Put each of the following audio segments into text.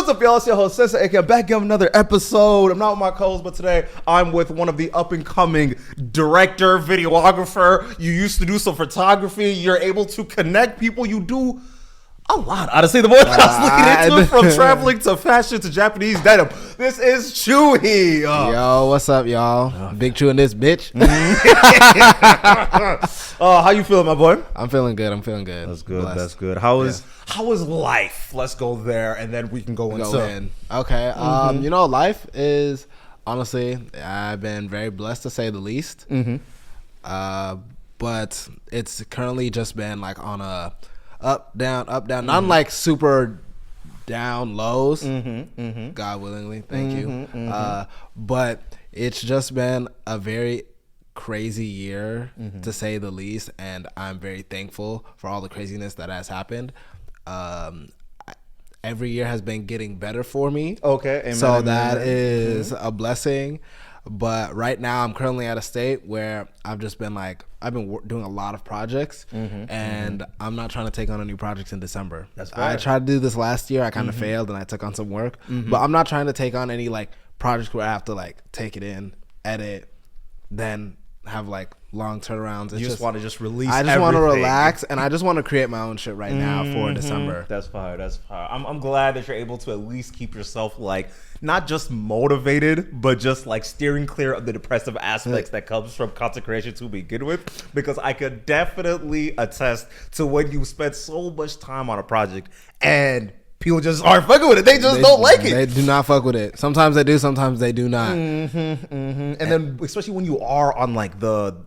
What's up, y'all? It's your host, Sessa, aka back in another episode. I'm not with my co-host, but today I'm with one of the up-and-coming director, videographer. You used to do some photography. You're able to connect people. You do a lot. Honestly, the more that I was looking into, from traveling to fashion to Japanese denim. This is Chui. Yo, what's up, y'all? Big Chew in this bitch. How you feeling, my boy? I'm feeling good. That's good. Blessed. That's good. How is life? Let's go there, and then we can go into. Okay. You know, life is honestly, I've been very blessed to say the least. But it's currently just been like on a up, down, not like super down lows. God willingly, thank you. But it's just been a very crazy year to say the least, and I'm very thankful for all the craziness that has happened. Every year has been getting better for me. Okay, amen, so amen, that is a blessing. But right now I'm currently at a state where I've been doing a lot of projects, and I'm not trying to take on a new project in December. That's fair. I tried to do this last year. I kind of failed, and I took on some work. But I'm not trying to take on any like projects where I have to like take it in, edit, then have like long turnarounds. You just want to just release. I just want to relax, and I just want to create my own shit right now for December. That's fire. I'm glad that you're able to at least keep yourself like not just motivated, but just like steering clear of the depressive aspects that comes from content creation to begin with. Because I could definitely attest to when you spend so much time on a project and people just aren't fucking with it. They don't like it. They do not fuck with it. Sometimes they do, sometimes they do not. And then especially when you are on like the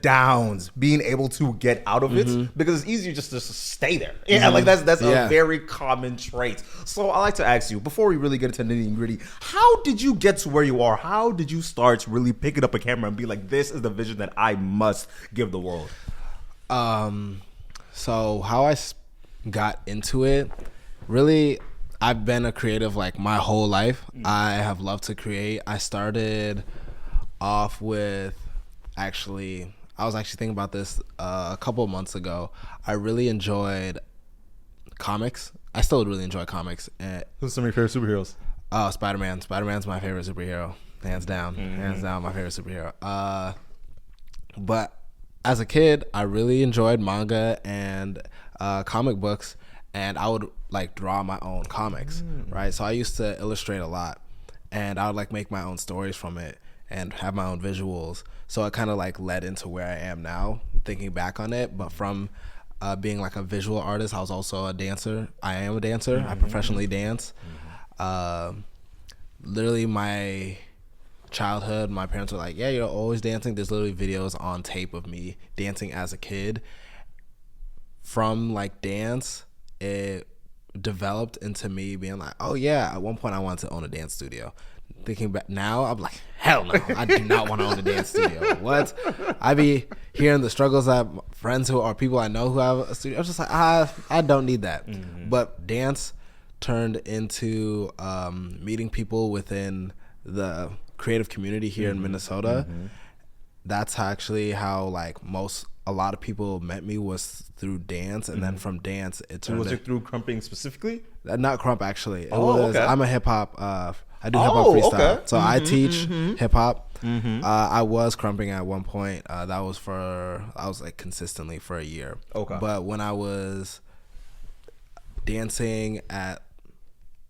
downs, being able to get out of it, because it's easier just to stay there. Yeah, like that's a very common trait. So I like to ask you, before we really get into nitty gritty, how did you get to where you are? How did you start really picking up a camera and be like, this is the vision that I must give the world? So how I got into it, really, I've been a creative like my whole life. I have loved to create. I started off with I was actually thinking about this a couple of months ago. I really enjoyed comics. I still really enjoy comics. Who's some of your favorite superheroes? Spider-Man. Spider-Man's my favorite superhero. Hands down. Hands down my favorite superhero. But as a kid, I really enjoyed manga and comic books. And I would like draw my own comics, right? So I used to illustrate a lot, and I would like make my own stories from it and have my own visuals. So it kind of like led into where I am now, thinking back on it. But from being like a visual artist, I was also a dancer. I am a dancer. I professionally dance. Literally my childhood, my parents were like, yeah, you're always dancing. There's literally videos on tape of me dancing as a kid. From like dance, it developed into me being like, oh yeah, at one point I wanted to own a dance studio. Thinking back now, I'm like, hell no, I do not want to own a dance studio. What? I be hearing the struggles that friends who are people I know who have a studio. I was just like, I don't need that. But dance turned into meeting people within the creative community here in Minnesota. That's actually how like a lot of people met me, was through dance, and then from dance it turned. Was it through crumping specifically? Not crump actually. Okay. I'm a hip hop. I do hip hop freestyle. Okay. So I teach hip hop. I was crumping at one point. I was like consistently for a year. Okay. But when I was dancing at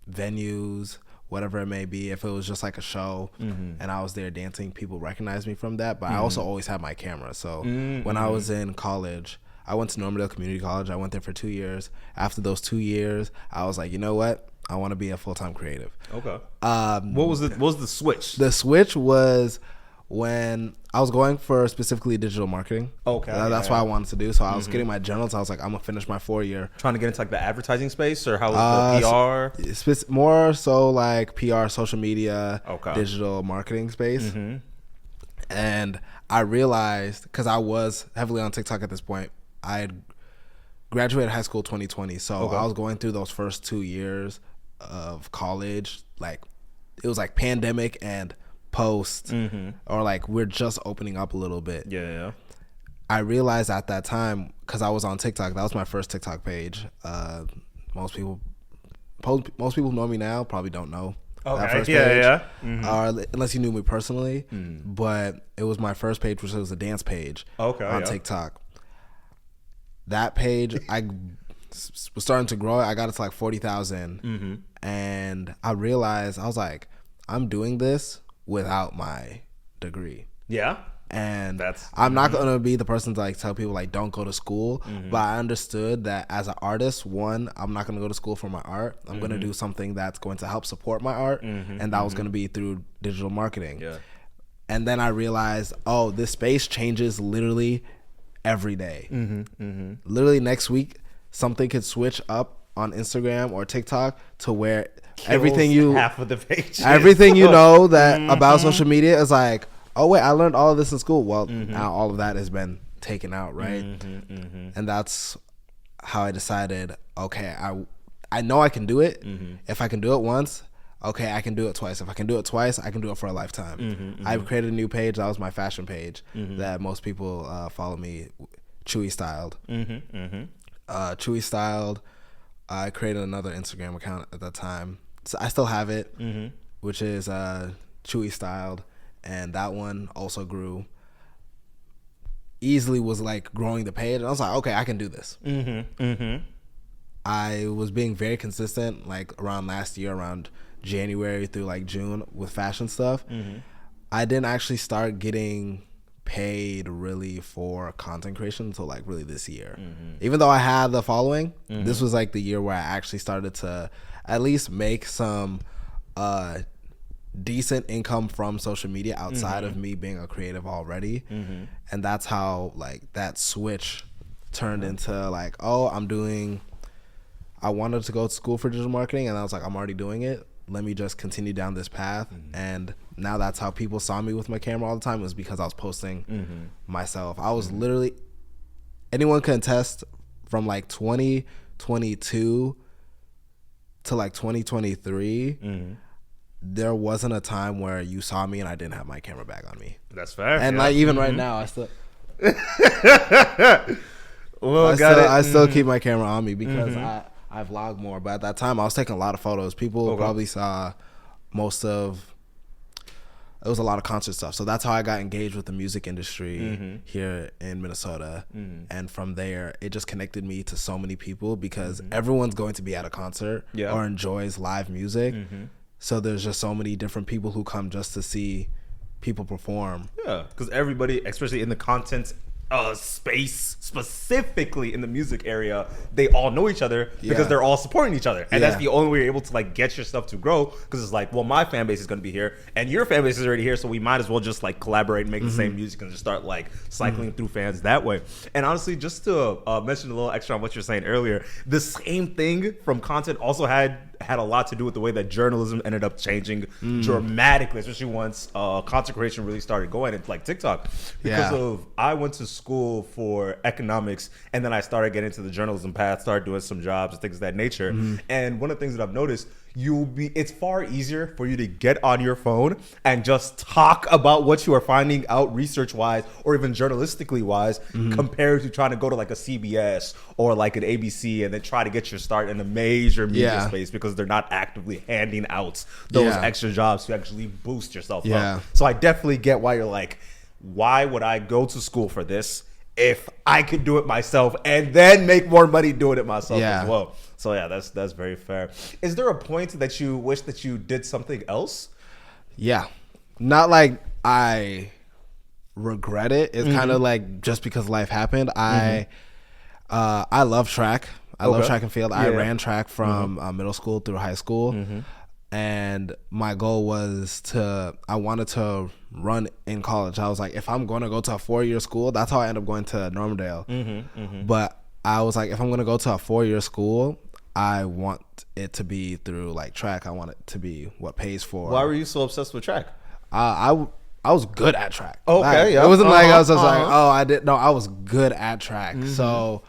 venues, whatever it may be, if it was just like a show and I was there dancing, people recognized me from that. But I also always had my camera. So when I was in college, I went to Normandale Community College. I went there for 2 years. After those 2 years, I was like, you know what? I want to be a full-time creative. Okay. What was the switch? The switch was when I was going for specifically digital marketing. Okay. That's what I wanted to do. So I was getting my generals. I was like, I'm going to finish my 4-year. Trying to get into like the advertising space, or how was the PR? More so like PR, social media, okay, digital marketing space. And I realized, because I was heavily on TikTok at this point, I had graduated high school 2020. So I was going through those first 2 years of college. Like it was like pandemic and post, or like we're just opening up a little bit. Yeah. I realized at that time, because I was on TikTok, that was my first TikTok page. Most people most people who know me now probably don't know that first page. Unless you knew me personally. But it was my first page, which was a dance page on TikTok. That page, I was starting to grow. I got it to like 40,000. And I realized, I was like, I'm doing this without my degree. Yeah. And I'm not going to be the person to like tell people like don't go to school, but I understood that as an artist, one, I'm not going to go to school for my art. I'm going to do something that's going to help support my art, and that was going to be through digital marketing. Yeah. And then I realized, oh, this space changes literally every day. Literally next week, something could switch up on Instagram or TikTok to where everything you half of the pages. Everything you know that about social media is like, oh wait, I learned all of this in school. Well, now all of that has been taken out, right? And that's how I decided, okay, I know I can do it. If I can do it once, okay, I can do it twice. If I can do it twice, I can do it for a lifetime. I've created a new page. That was my fashion page that most people follow me, Chui Styled. Chui Styled. I created another Instagram account at that time. So I still have it, which is Chui Styled. And that one also grew. Easily was like growing the page. And I was like, okay, I can do this. I was being very consistent, like around last year, around January through like June with fashion stuff. I didn't actually start getting paid really for content creation until like really this year. Even though I had the following, this was like the year where I actually started to at least make some decent income from social media outside of me being a creative already. And that's how like that switch turned into like, oh, I wanted to go to school for digital marketing, and I was like, I'm already doing it. Let me just continue down this path. And now that's how people saw me with my camera all the time, was because I was posting myself. I was literally, anyone can attest, from like 2022 to like 2023, there wasn't a time where you saw me and I didn't have my camera bag on me. That's fair. And like even right now, I still I still keep my camera on me because I vlog more. But at that time, I was taking a lot of photos. People probably saw it was a lot of concert stuff. So that's how I got engaged with the music industry here in Minnesota. And from there, it just connected me to so many people because everyone's going to be at a concert or enjoys live music. So there's just so many different people who come just to see people perform. Yeah, because everybody, especially in the content space, specifically in the music area, they all know each other because they're all supporting each other. And that's the only way you're able to like get your stuff to grow, because it's like, well, my fan base is going to be here and your fan base is already here, so we might as well just like collaborate and make the same music and just start like cycling through fans that way. And honestly, just to mention a little extra on what you're saying earlier, the same thing from content also had a lot to do with the way that journalism ended up changing dramatically, especially once content creation really started going into like TikTok. Because of, I went to school for economics, and then I started getting into the journalism path, started doing some jobs and things of that nature. And one of the things that I've noticed, it's far easier for you to get on your phone and just talk about what you are finding out research wise or even journalistically wise, compared to trying to go to like a CBS or like an ABC and then try to get your start in a major media space, because they're not actively handing out those extra jobs to actually boost yourself up. So I definitely get why you're like, why would I go to school for this if I could do it myself and then make more money doing it myself as well? So yeah, that's very fair. Is there a point that you wish that you did something else? Yeah. Not like I regret it. It's kind of like just because life happened. I love track. I love track and field. I ran track from middle school through high school. And my goal was I wanted to run in college. I was like, if I'm going to go to a 4-year school, that's how I ended up going to Normandale. But I was like, if I'm going to go to a 4-year school, I want it to be through like track. I want it to be what pays for. Why were you so obsessed with track? I was good at track. Okay, It wasn't like I was just like, oh, I didn't. No, I was good at track. So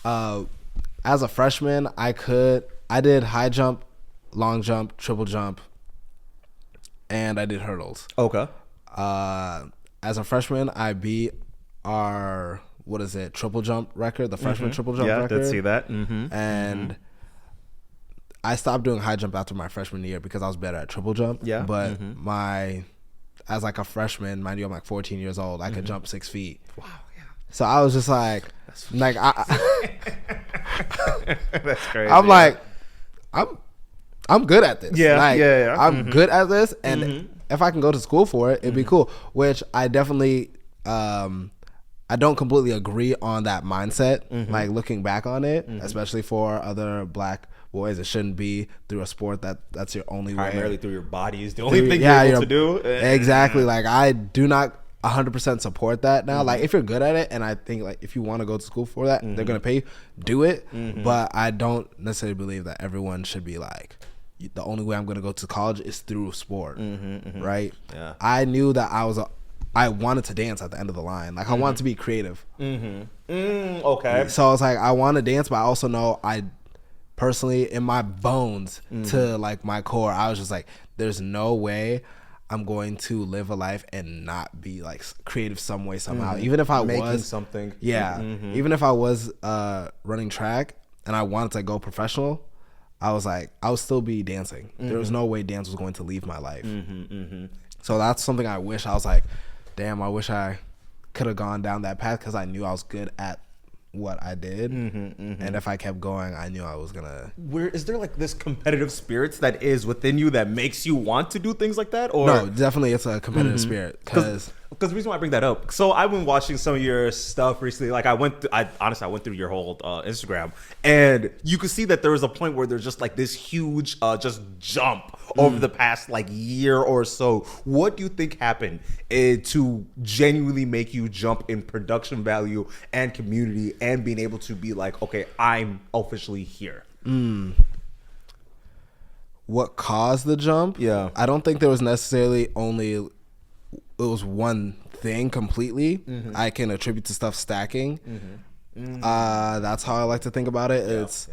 as a freshman, I did high jump, long jump, triple jump, and I did hurdles. Okay. As a freshman, I beat our triple jump record, the freshman triple jump record. Yeah, did see that. And I stopped doing high jump after my freshman year because I was better at triple jump. Yeah. But as like a freshman, mind you, I'm like 14 years old. I could jump 6 feet. Wow. Yeah. So I was just like That's crazy. I'm like, I'm good at this. Yeah. Like, Yeah. I'm good at this, and if I can go to school for it, it'd be cool. Which I definitely, I don't completely agree on that mindset. Like looking back on it, especially for other black boys, it shouldn't be through a sport that's your only way. Primarily through your body is the only thing you're able to do. Exactly. Like I do not 100% support that now. Like if you're good at it, and I think like if you want to go to school for that, they're gonna pay you, do it. But I don't necessarily believe that everyone should be like, the only way I'm gonna go to college is through sport. Right? Yeah. I knew that I wanted to dance at the end of the line. Like I wanted to be creative. Okay. So I was like, I want to dance, but I also know I personally in my bones to like my core, I was just like, there's no way I'm going to live a life and not be like creative some way somehow. Even if I Making was something. even if I was running track and I wanted to go professional, I was like, I would still be dancing. There was no way dance was going to leave my life. So that's something I wish. I was like, damn, I wish I could have gone down that path because I knew I was good at what I did. And if I kept going, I knew I was gonna. Is there like this competitive spirits that is within you that makes you want to do things like that? Or no, definitely it's a competitive spirit because the reason why I bring that up, so I've been watching some of your stuff recently. Like I went through your whole Instagram, and you could see that there was a point where there's just like this huge just jump over the past like year or so. What do you think happened to genuinely make you jump in production value and community and being able to be like, okay, I'm officially here? What caused the jump? Yeah. I don't think there was necessarily only. It was one thing completely. I can attribute to stuff stacking. That's how I like to think about it. It's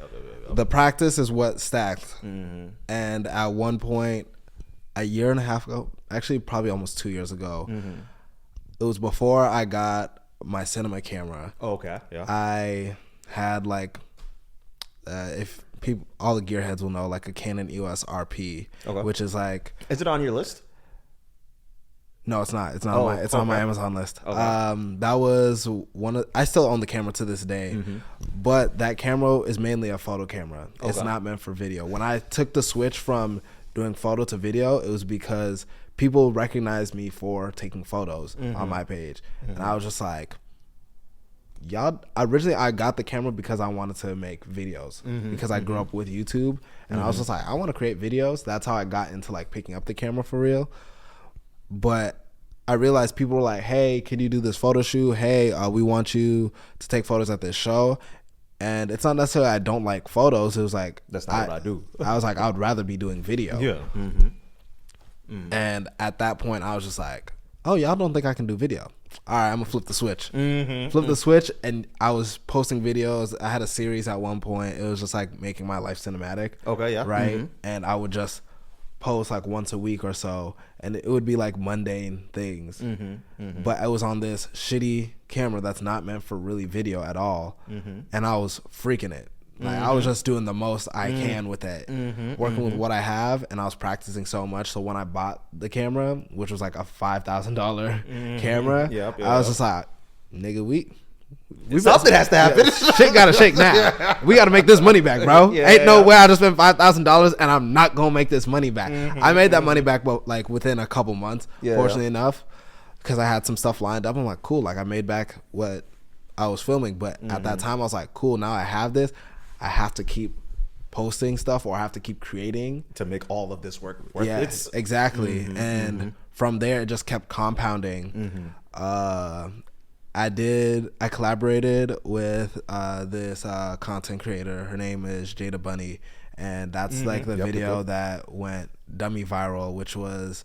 the practice is what stacked. And at one point, a year and a half ago, actually probably almost 2 years ago, it was before I got my cinema camera. Oh, okay. Yeah. I had like, if people, all the gearheads will know, like a Canon EOS RP, which is like. Is it on your list? No, it's not. It's not. It's on my Amazon list. Okay. That was one of. I still own the camera to this day, but that camera is mainly a photo camera. It's not meant for video. When I took the switch from doing photo to video, it was because people recognized me for taking photos on my page, and I was just like, y'all. Originally, I got the camera because I wanted to make videos because I grew up with YouTube, and I was just like, I want to create videos. That's how I got into like picking up the camera for real. But I realized people were like, hey, can you do this photo shoot? Hey, we want you to take photos at this show. And it's not necessarily I don't like photos. It was like, that's not what I do. I was like, I would rather be doing video. Yeah. And at that point, I was just like, oh, y'all don't think I can do video? All right, I'm going to flip the switch. Flip the switch, and I was posting videos. I had a series at one point. It was just like making my life cinematic. Okay, yeah. Right? And I would just post like once a week or so, and it would be like mundane things, but I was on this shitty camera that's not meant for really video at all, and I was freaking it. Like I was just doing the most I can with it, working with what I have, and I was practicing so much. So when I bought the camera, which was like a $5,000 camera, I was just like, nigga, something has to happen. Shit gotta shake now. We gotta make this money back, bro. Ain't no way I just spent $5,000 and I'm not gonna make this money back. I made that money back, but like within a couple months, fortunately enough, because I had some stuff lined up. I'm like, cool. Like I made back what I was filming, but at that time I was like, cool. Now I have this. I have to keep posting stuff, or I have to keep creating to make all of this work. Yes, exactly. And from there, it just kept compounding. I collaborated with this content creator. Her name is Jada Bunny, and that's like the video that went dummy viral, which was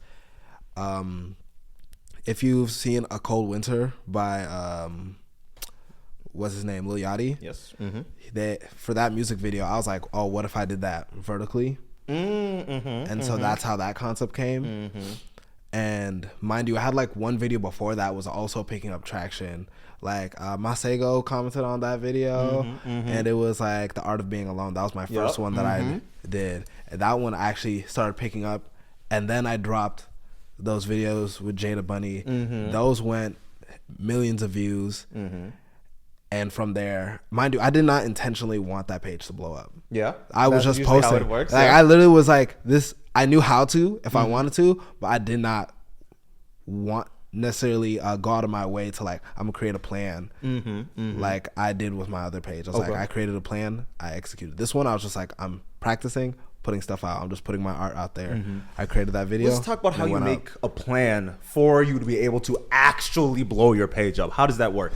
if you've seen A Cold Winter by what's his name, Lil Yachty. Yes. For that music video, I was like, oh, what if I did that vertically? And so that's how that concept came. And mind you, I had like one video before that was also picking up traction. Like Masego commented on that video, and it was like the art of being alone. That was my first one that I did. And that one actually started picking up, and then I dropped those videos with Jada Bunny. Those went millions of views. And from there, mind you, I did not intentionally want that page to blow up. I was just posting. How it works, like I literally was like this. I knew how to if I wanted to, but I did not want necessarily go out of my way to like I'm gonna create a plan like I did with my other page. I was like, I created a plan, I executed. This one I was just like, I'm practicing putting stuff out. I'm just putting my art out there. I created that video. Let's talk about how you make a plan for you to be able to actually blow your page up. How does that work?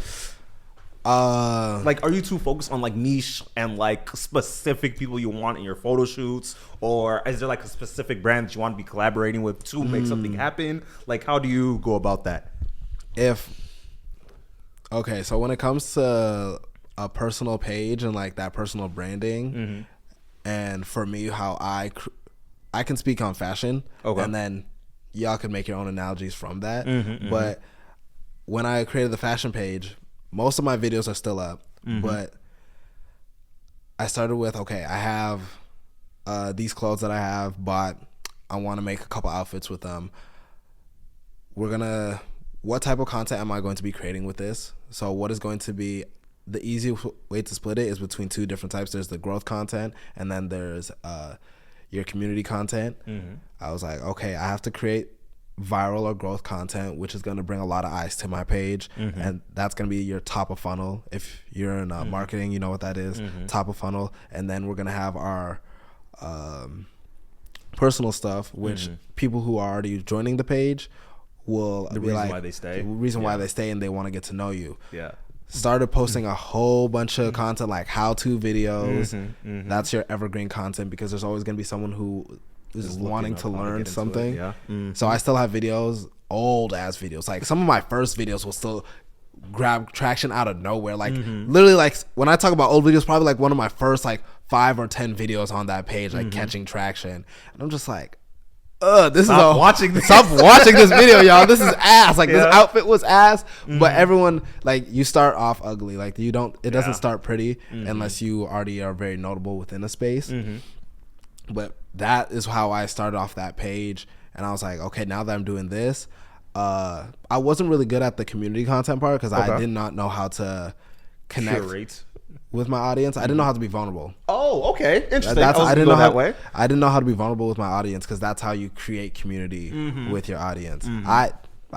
Like, are you too focused on like niche and like specific people you want in your photo shoots, or is there like a specific brand that you want to be collaborating with to make something happen? Like, how do you go about that? So when it comes to a personal page and like that personal branding, and for me, how I can speak on fashion, and then y'all can make your own analogies from that. But when I created the fashion page, most of my videos are still up, but I started with, okay, I have these clothes that I have bought. I want to make a couple outfits with them. What type of content am I going to be creating with this? So what is going to be the easiest way to split it is between two different types. There's the growth content, and then there's your community content. I was like, okay, I have to create viral or growth content, which is going to bring a lot of eyes to my page, and that's going to be your top of funnel. If you're in marketing, you know what that is. Top of funnel. And then we're going to have our personal stuff, which people who are already joining the page will the be reason like, why they stay. the reason why they stay, and they want to get to know you. Started posting a whole bunch of content, like how-to videos. That's your evergreen content, because there's always going to be someone who is wanting to learn something. So I still have videos, old ass videos. Like some of my first videos will still grab traction out of nowhere. Like literally, like when I talk about old videos, probably like one of my first like 5 or 10 videos on that page, like catching traction. And I'm just like, stop watching this video, y'all. This is ass. Like this outfit was ass. But everyone, like, you start off ugly. Like it doesn't start pretty unless you already are very notable within a space. But that is how I started off that page. And I was like, okay, now that I'm doing this, I wasn't really good at the community content part, because I did not know how to connect with my audience. I didn't know how to be vulnerable. Oh, okay. Interesting. I didn't know how to be vulnerable with my audience, because that's how you create community with your audience. I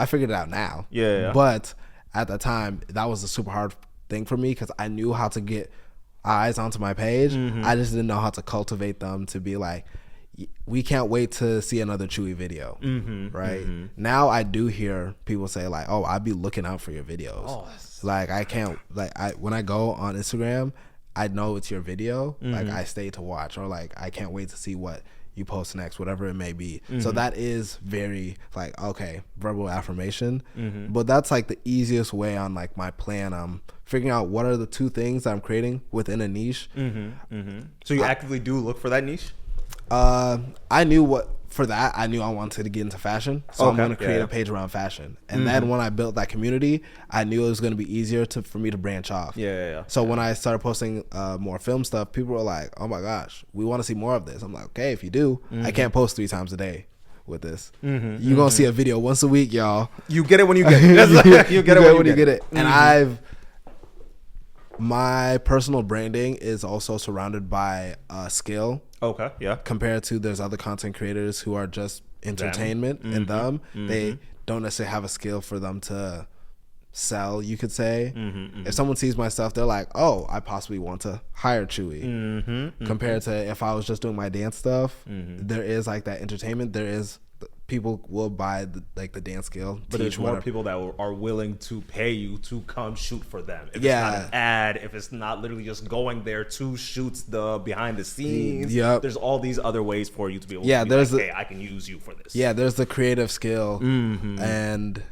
figured it out now. But at the time, that was a super hard thing for me, because I knew how to get eyes onto my page. I just didn't know how to cultivate them to be like, we can't wait to see another Chui video. Right now, I do hear people say like, oh, I'd be looking out for your videos. Like I can't, like when I go on Instagram, I know it's your video. Like I stay to watch, or like I can't wait to see what you post next, whatever it may be. So that is very like, okay, verbal affirmation. But that's like the easiest way on like my plan. I'm figuring out what are the two things that I'm creating within a niche. So you actively do look for that niche? I knew I knew I wanted to get into fashion, so I'm going to create a page around fashion. And then when I built that community, I knew it was going to be easier for me to branch off. So when I started posting more film stuff, people were like, oh my gosh, we want to see more of this. I'm like, okay, if you do, I can't post 3 times a day with this. You're going to see a video once a week, y'all. You get it when you get it. You get it when you get it. And my personal branding is also surrounded by skill. Compared to there's other content creators who are just entertainment in them. They don't necessarily have a skill for them to sell, you could say. If someone sees my stuff, they're like, oh, I possibly want to hire Chui. Compared to if I was just doing my dance stuff, there is like that entertainment. There is people will buy the dance skill. But there's more people that are willing to pay you to come shoot for them. If it's not an ad, if it's not literally just going there to shoot the behind the scenes, there's all these other ways for you to be able to be like, hey, I can use you for this. There's the creative skill. And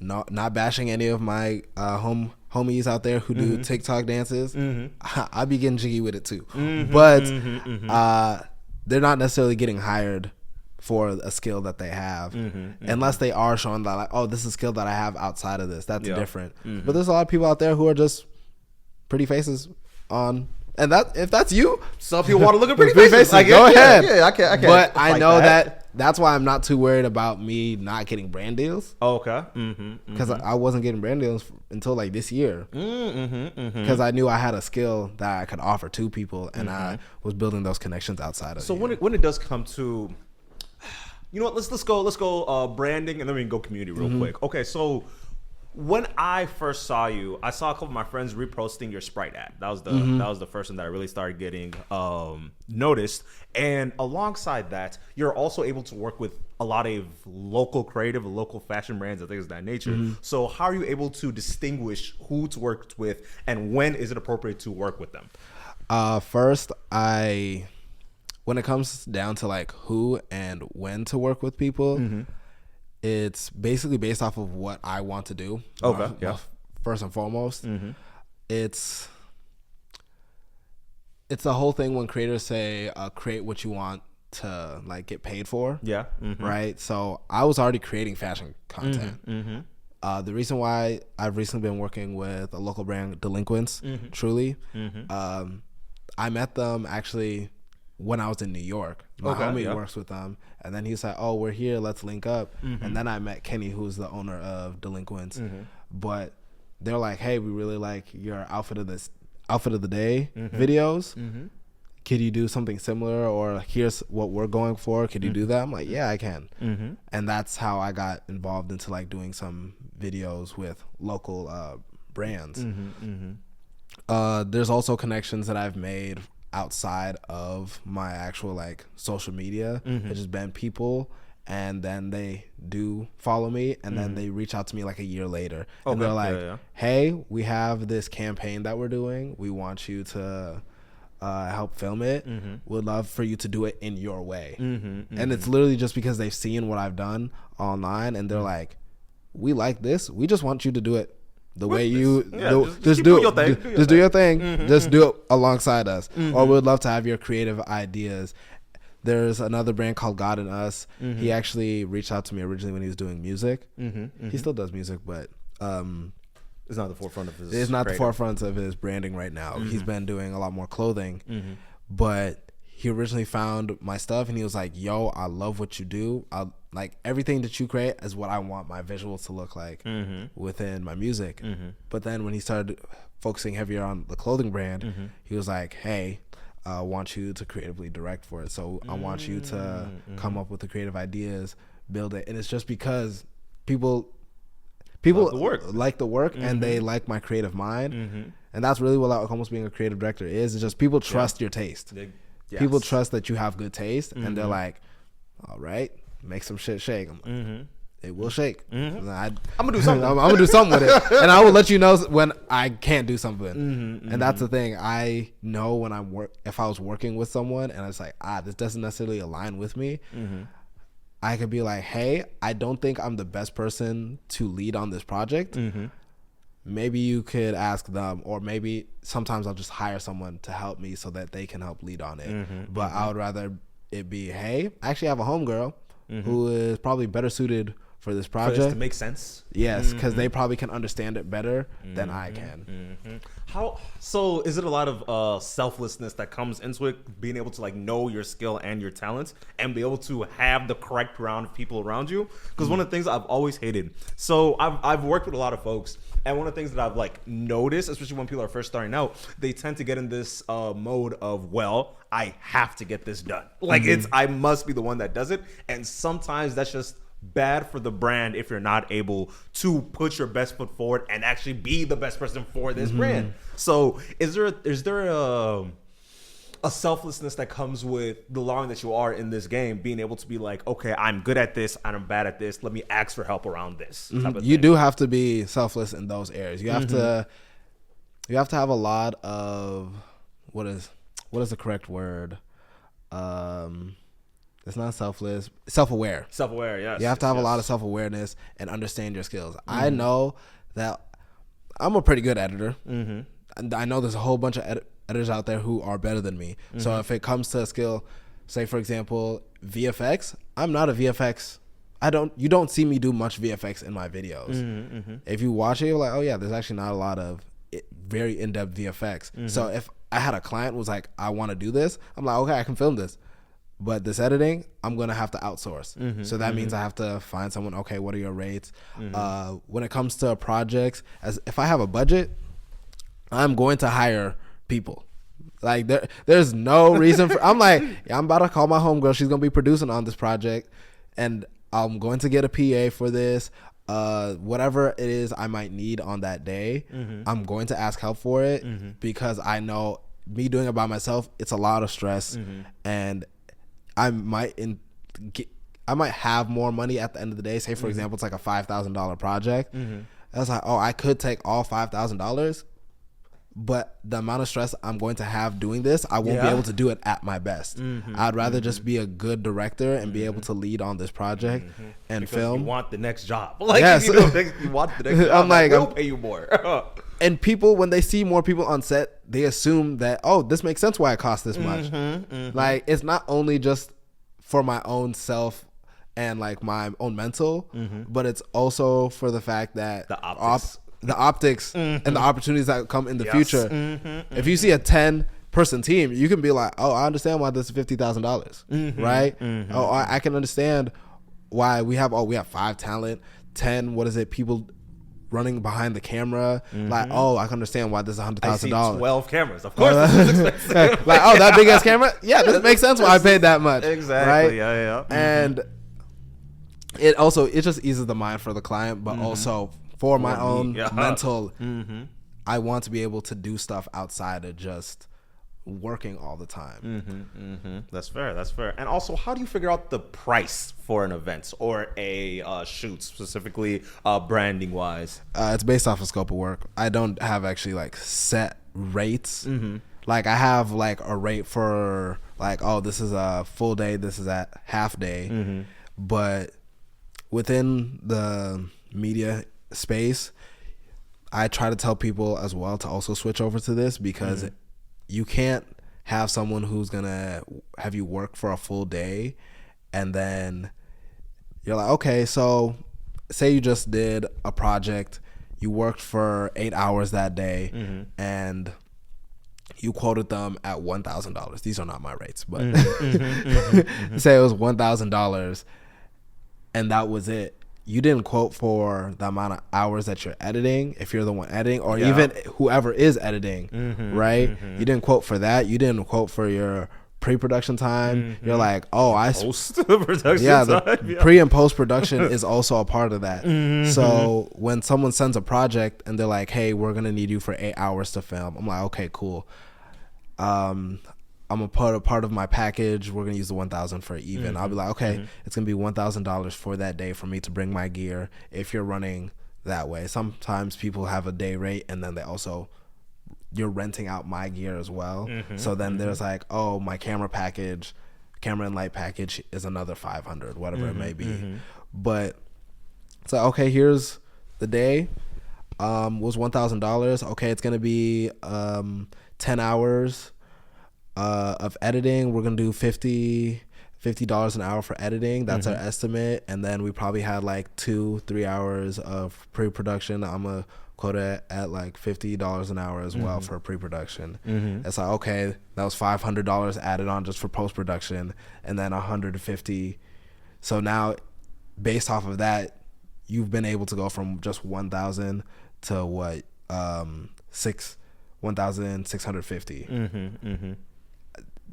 not bashing any of my homies out there who do TikTok dances. I be getting jiggy with it too. But they're not necessarily getting hired for a skill that they have, unless they are showing that like, oh, this is a skill that I have outside of this. That's different. But there's a lot of people out there who are just pretty faces on, and that if that's you, some people want to look at pretty faces. Like, go ahead. Yeah, I can't. But I know that's why I'm not too worried about me not getting brand deals. Oh, okay. Because I wasn't getting brand deals until like this year. Because I knew I had a skill that I could offer to people, and I was building those connections outside of. So when it does come to, you know what? Let's go branding, and then we can go community real quick. Okay, so when I first saw you, I saw a couple of my friends reposting your Sprite ad. That was the first one that I really started getting noticed. And alongside that, you're also able to work with a lot of local creative, local fashion brands and things of that nature. So how are you able to distinguish who to work with, and when is it appropriate to work with them? First, when it comes down to like who and when to work with people, it's basically based off of what I want to do. Okay, yeah. First and foremost, it's the whole thing when creators say create what you want to like get paid for. Yeah. Right. So I was already creating fashion content. The reason why I've recently been working with a local brand, Delinquents, Truly. I met them actually when I was in New York. My homie works with them, and then he's like, "Oh, we're here. Let's link up." And then I met Kenny, who's the owner of Delinquents. But they're like, "Hey, we really like your outfit of the day videos. Could you do something similar? Or here's what we're going for. Could you do that?" I'm like, "Yeah, I can." And that's how I got involved into like doing some videos with local brands. There's also connections that I've made outside of my actual like social media. It's just been people, and then they do follow me, and then they reach out to me like a year later, and they're like, "Hey, we have this campaign that we're doing. We want you to help film it. We'd love for you to do it in your way." And it's literally just because they've seen what I've done online, and they're like, "We like this. We just want you to do it the way you just do your thing. Just do your thing. Just do it alongside us. Or we'd love to have your creative ideas." There's another brand called God and Us. He actually reached out to me originally when he was doing music. He still does music, but it's not the forefront of his. It's not the forefront of his branding right now. He's been doing a lot more clothing, but he originally found my stuff, and he was like, "Yo, I love what you do. Like everything that you create is what I want my visuals to look like within my music." But then when he started focusing heavier on the clothing brand, he was like, "Hey, I want you to creatively direct for it. So I want you to come up with the creative ideas, build it." And it's just because people like the work and they like my creative mind. And that's really what like almost being a creative director is. It's just people trust your taste. People trust that you have good taste, and they're like, "All right, make some shit shake." I'm like, it will shake. I'm gonna do something. I'm gonna do something with it, and I will let you know when I can't do something. And that's the thing. I know when if I was working with someone and it's like, this doesn't necessarily align with me. I could be like, "Hey, I don't think I'm the best person to lead on this project. Maybe you could ask them," or maybe sometimes I'll just hire someone to help me so that they can help lead on it. But I would rather it be, "Hey, I actually have a homegirl who is probably better suited for this project. For this to make sense?" Yes, because they probably can understand it better than I can. So is it a lot of selflessness that comes into it, being able to like know your skill and your talents and be able to have the correct round of people around you? Because one of the things I've always hated, so I've worked with a lot of folks, and one of the things that I've like noticed, especially when people are first starting out, they tend to get in this mode of, well, I have to get this done. Like I must be the one that does it. And sometimes that's just bad for the brand if you're not able to put your best foot forward and actually be the best person for this brand. So is there a selflessness that comes with the long that you are in this game, being able to be like, "Okay, I'm good at this and I'm bad at this. Let me ask for help around this." Type of you thing. do have to be selfless in those areas. You have to have a lot of what is the correct word? It's not selfless. Self-aware. Self-aware, yes. You have to have a lot of self-awareness and understand your skills. I know that I'm a pretty good editor. And I know there's a whole bunch of editors out there who are better than me. So if it comes to a skill, say for example, VFX, I'm not a VFX. You don't see me do much VFX in my videos. If you watch it, you're like, oh yeah, there's actually not a lot of very in-depth VFX. So if I had a client who was like, I want to do this, I'm like, okay, I can film this. But this editing, I'm going to have to outsource. So that means I have to find someone, okay, what are your rates? When it comes to projects, if I have a budget, I'm going to hire people. Like there's no reason for, I'm like, yeah, I'm about to call my homegirl. She's going to be producing on this project. And I'm going to get a PA for this. Whatever it is I might need on that day, I'm going to ask help for it because I know me doing it by myself, it's a lot of stress, and I might have more money at the end of the day. Say for example, it's like a $5,000 project. I was like, oh, I could take all $5,000, but the amount of stress I'm going to have doing this, I won't be able to do it at my best. I'd rather just be a good director and be able to lead on this project and because film. You want the next job. Like, yes. you want the next job. I'm like, we'll pay you more. And people, when they see more people on set, they assume that, oh, this makes sense why it costs this much. Like, it's not only just for my own self and like my own mental, but it's also for the fact that the optics and the opportunities that come in the future. If you see a 10-person team, you can be like, oh, I understand why this is $50,000, right? Oh, I can understand why we have 5 talent, 10, people running behind the camera. Like, oh, I can understand why this is $100,000. I see 12 cameras. Of course, this is expensive. Like, oh, that big ass camera? Yeah, this makes sense why I paid that much. Exactly. Right? Yeah. And it just eases the mind for the client, but also for my own mental, I want to be able to do stuff outside of just working all the time. That's fair. And also, how do you figure out the price for an event or a shoot, specifically branding wise? It's based off of scope of work. I don't have actually like set rates. Like I have like a rate for like, oh, this is a full day, this is a half day. But within the media space, I try to tell people as well to also switch over to this because you can't have someone who's gonna have you work for a full day and then you're like, okay, so say you just did a project, you worked for 8 hours that day, and you quoted them at $1,000. These are not my rates, but say it was $1,000 and that was it. You didn't quote for the amount of hours that you're editing, if you're the one editing, or even whoever is editing, right? You didn't quote for that. You didn't quote for your pre-production time. You're like, oh, post-production time. Pre and post-production is also a part of that. So when someone sends a project and they're like, hey, we're going to need you for 8 hours to film, I'm like, okay, cool. I'm a part of my package. We're gonna use the $1,000 for even. I'll be like, okay, it's gonna be $1,000 for that day for me to bring my gear. If you're running that way, sometimes people have a day rate, and then you're renting out my gear as well. So then there's like, oh, my camera and light package is another $500, whatever it may be. But it's like, okay, here's the day. Was $1,000. Okay, it's gonna be 10 hours. Of editing. We're gonna do $50 an hour for editing. That's our estimate, and then we probably had like 2-3 hours of pre-production. I'm gonna quote it at like $50 an hour as well for pre-production. It's like, okay, that was $500 added on just for post-production, and then $150. So now, based off of that, you've been able to go from just 1,000 to what, 1,650.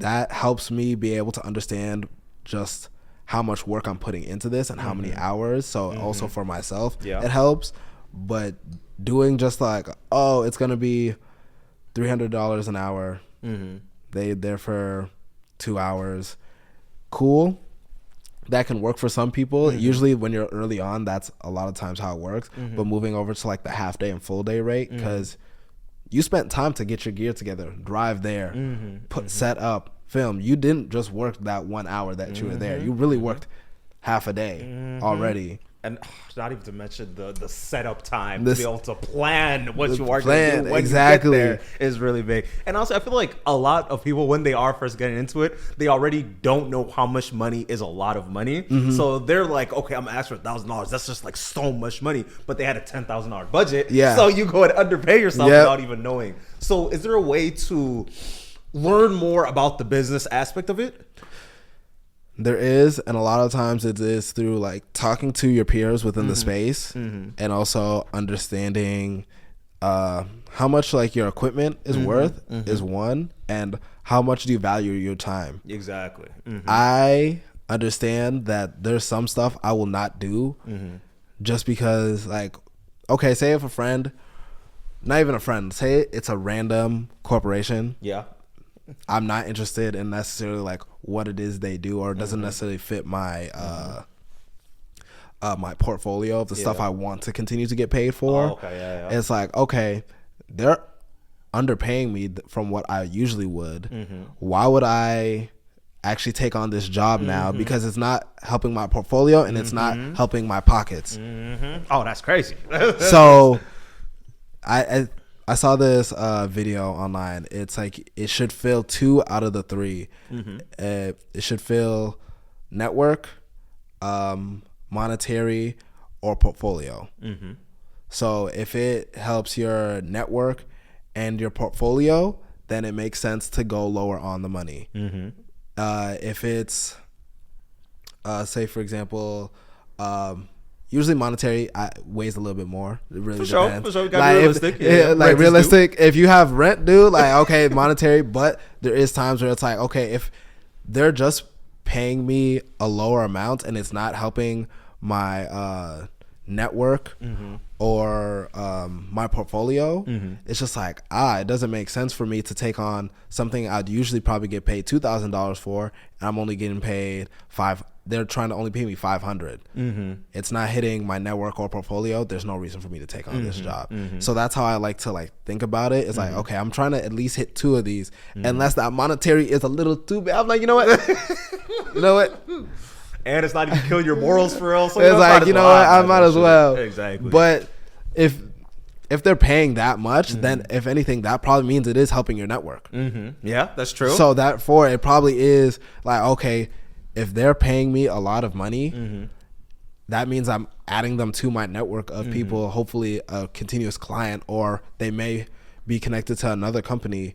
That helps me be able to understand just how much work I'm putting into this and how many hours. So also for myself, it helps. But doing just like, oh, it's going to be $300 an hour. They there for 2 hours. Cool. That can work for some people. Usually when you're early on, that's a lot of times how it works. But moving over to like the half day and full day rate, because you spent time to get your gear together, drive there, set up, film. You didn't just work that 1 hour that you were there. You really worked half a day already. And not even to mention the setup time to be able to plan what you are going to do when exactly. you get there is really big. And also, I feel like a lot of people, when they are first getting into it, they already don't know how much money is a lot of money. Mm-hmm. So they're like, okay, I'm going to ask for $1,000. That's just like so much money. But they had a $10,000 budget. Yeah. So you go and underpay yourself without even knowing. So is there a way to learn more about the business aspect of it? There is, and a lot of times it is through like talking to your peers within the space, and also understanding how much like your equipment is worth is one, and how much do you value your time. Exactly. I understand that there's some stuff I will not do just because, like, okay, say if a friend, not even a friend, say it's a random corporation. Yeah. I'm not interested in necessarily like what it is they do, or it doesn't necessarily fit my my portfolio of the stuff I want to continue to get paid for. Oh, okay, yeah. It's like, okay, they're underpaying me from what I usually would. Why would I actually take on this job now? Because it's not helping my portfolio and it's not helping my pockets. Oh, that's crazy. So I saw this video online. It's like it should fill 2 out of the 3. It should fill network, monetary, or portfolio. So if it helps your network and your portfolio, then it makes sense to go lower on the money. If it's, say for example, usually monetary weighs a little bit more. It really depends. For sure. You gotta be realistic. Like realistic. If you have rent due, like okay, monetary. But there is times where it's like, okay, if they're just paying me a lower amount and it's not helping my network or my portfolio, it's just like it doesn't make sense for me to take on something I'd usually probably get paid $2,000 for, and I'm only getting paid they're trying to only pay me $500. It's not hitting my network or portfolio. There's no reason for me to take on this job. So that's how I like to like think about it. It's like, okay, I'm trying to at least hit 2 of these, unless that monetary is a little too bad. I'm like, you know what? And it's not even killing your morals for real. So it's like, you know what? I might as well. Exactly. But if they're paying that much, then if anything, that probably means it is helping your network. Yeah, that's true. So therefore, it probably is like, okay, if they're paying me a lot of money, that means I'm adding them to my network of people, hopefully a continuous client, or they may be connected to another company.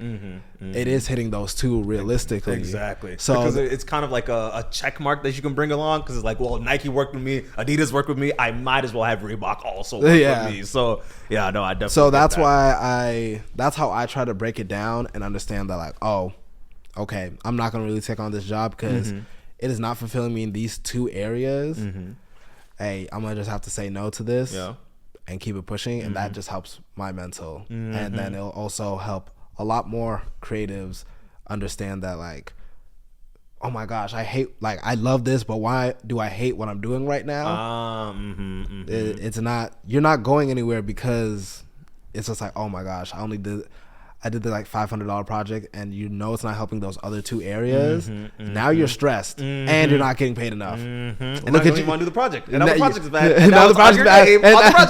It is hitting those 2 realistically. Exactly. So because it's kind of like a check mark that you can bring along, because it's like, well, Nike worked with me, Adidas worked with me, I might as well have Reebok also work with me. So yeah, no, I definitely. So that's why that's how I try to break it down and understand that, like, oh, okay, I'm not gonna really take on this job because it is not fulfilling me in these 2 areas. Hey, I'm gonna just have to say no to this. And keep it pushing, and that just helps my mental. And then it'll also help a lot more creatives understand that, like, oh my gosh, I love this, but why do I hate what I'm doing right now? It's not, you're not going anywhere because it's just like, oh my gosh, I did the like $500 project, and you know it's not helping those other 2 areers. Now you're stressed, and you're not getting paid enough. And look at you want to do the project. And now the project is bad. And now the project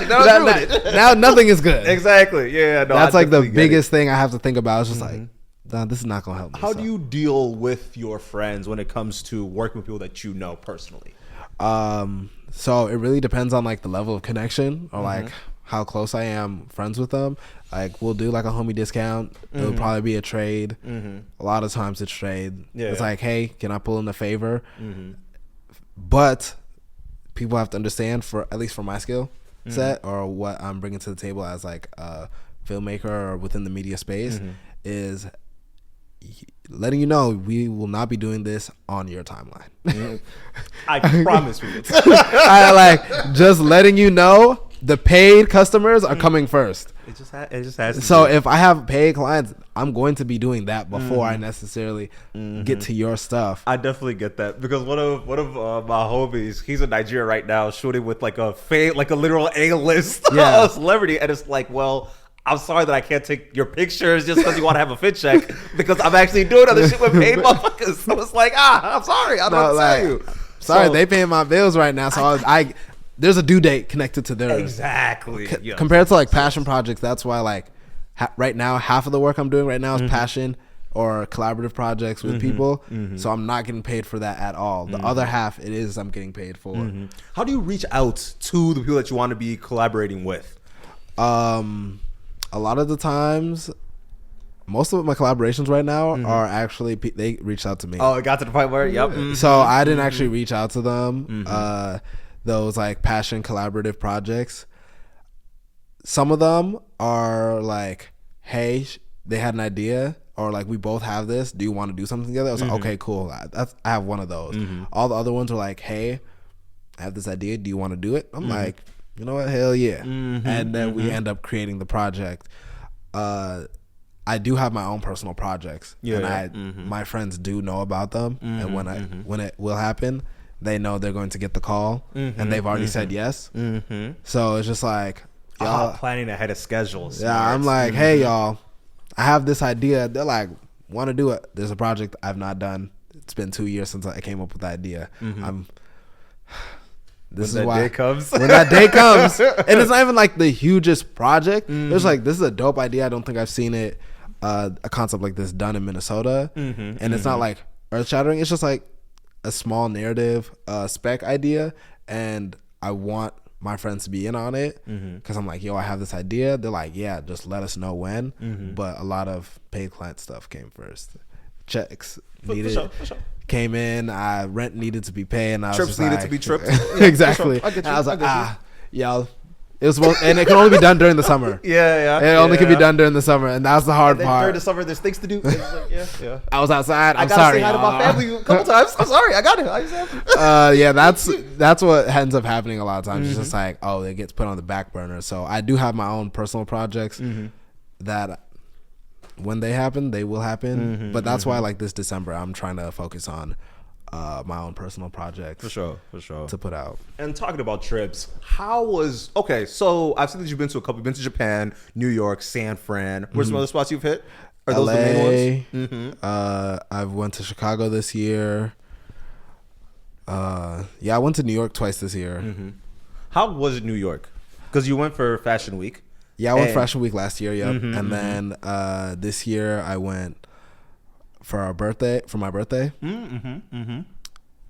is bad. Now nothing is good. Exactly. Yeah. No, that's like the biggest thing I have to think about. It's just like, nah, this is not gonna help me. How do you deal with your friends when it comes to working with people that you know personally? So it really depends on like the level of connection, or like how close I am friends with them. Like, we'll do like a homie discount. It'll probably be a trade. A lot of times it's trade. It's like, hey, can I pull in a favor? But people have to understand, for at least for my skill set, or what I'm bringing to the table as like a filmmaker or within the media space, is letting you know we will not be doing this on your timeline. I promise you. I like just letting you know the paid customers are coming first. It just has to so if I have paid clients, I'm going to be doing that before I necessarily get to your stuff. I definitely get that, because one of my homies, he's in Nigeria right now shooting with like a literal A-list celebrity, and it's like, well, I'm sorry that I can't take your pictures just because you want to have a fit check, because I'm actually doing other shit with paid motherfuckers. So it's like, I'm sorry, I don't know what to tell you. Sorry, they paying my bills right now, so there's a due date connected to their exactly compared to like passion projects. That's why like right now half of the work I'm doing right now is passion or collaborative projects with people. So I'm not getting paid for that at all. The other half it is I'm getting paid for. How do you reach out to the people that you want to be collaborating with? A lot of the times, most of my collaborations right now are actually they reached out to me. Oh, it got to the point where So I didn't actually reach out to them. Those like passion collaborative projects, some of them are like, hey, they had an idea, or like, we both have this, do you want to do something together? I was like, okay, cool, I have one of those. All the other ones were like, hey, I have this idea, do you want to do it? I'm like, you know what, hell yeah. And then we end up creating the project. I do have my own personal projects, and my friends do know about them, and when it will happen, they know they're going to get the call, and they've already said yes. So it's just like, y'all planning ahead of schedules. Yeah, I'm like, hey y'all, I have this idea. They're like, want to do it? There's a project I've not done. It's been 2 years since I came up with the idea. This is why day comes. When that day comes, and it's not even like the hugest project. It's like, this is a dope idea. I don't think I've seen it, a concept like this done in Minnesota, and it's not like earth shattering. It's just like a small narrative spec idea, and I want my friends to be in on it because I'm like, yo, I have this idea. They're like, yeah, just let us know when. But a lot of paid client stuff came first. Checks needed came in. Rent needed to be paid, and I was trips just needed like, to be tripped. Exactly. I get you. I was like, yo. It was and it can only be done during the summer. It only can be done during the summer, and that's the hard part. During the summer, there's things to do. It's like, I was outside. I gotta say hi to my family a couple times. I'm sorry, I got it. That's what ends up happening a lot of times. It's just like, oh, it gets put on the back burner. So I do have my own personal projects that, when they happen, they will happen. But that's why, like, this December, I'm trying to focus on my own personal projects for sure to put out. And talking about trips, so I've seen that you've been to a couple. You've been to Japan, New York, San Fran. Where's some other spots you've hit? Are those LA, the main ones? I went to Chicago this year. I went to New York twice this year. How was New York? Because you went for Fashion Week. I went Fashion Week last year. And then this year I went for my birthday, and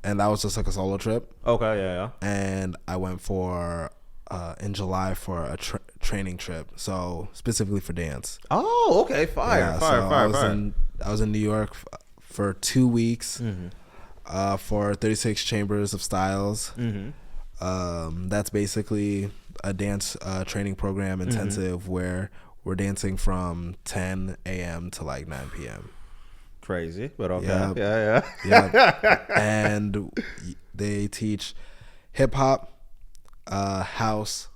that was just like a solo trip. And I went for in July for a training trip, so specifically for dance. Fire. I was in New York for 2 weeks for 36 Chambers of Styles. That's basically a dance training program intensive where we're dancing from 10 a.m. to like 9 p.m. Crazy, but okay. And they teach hip hop, house,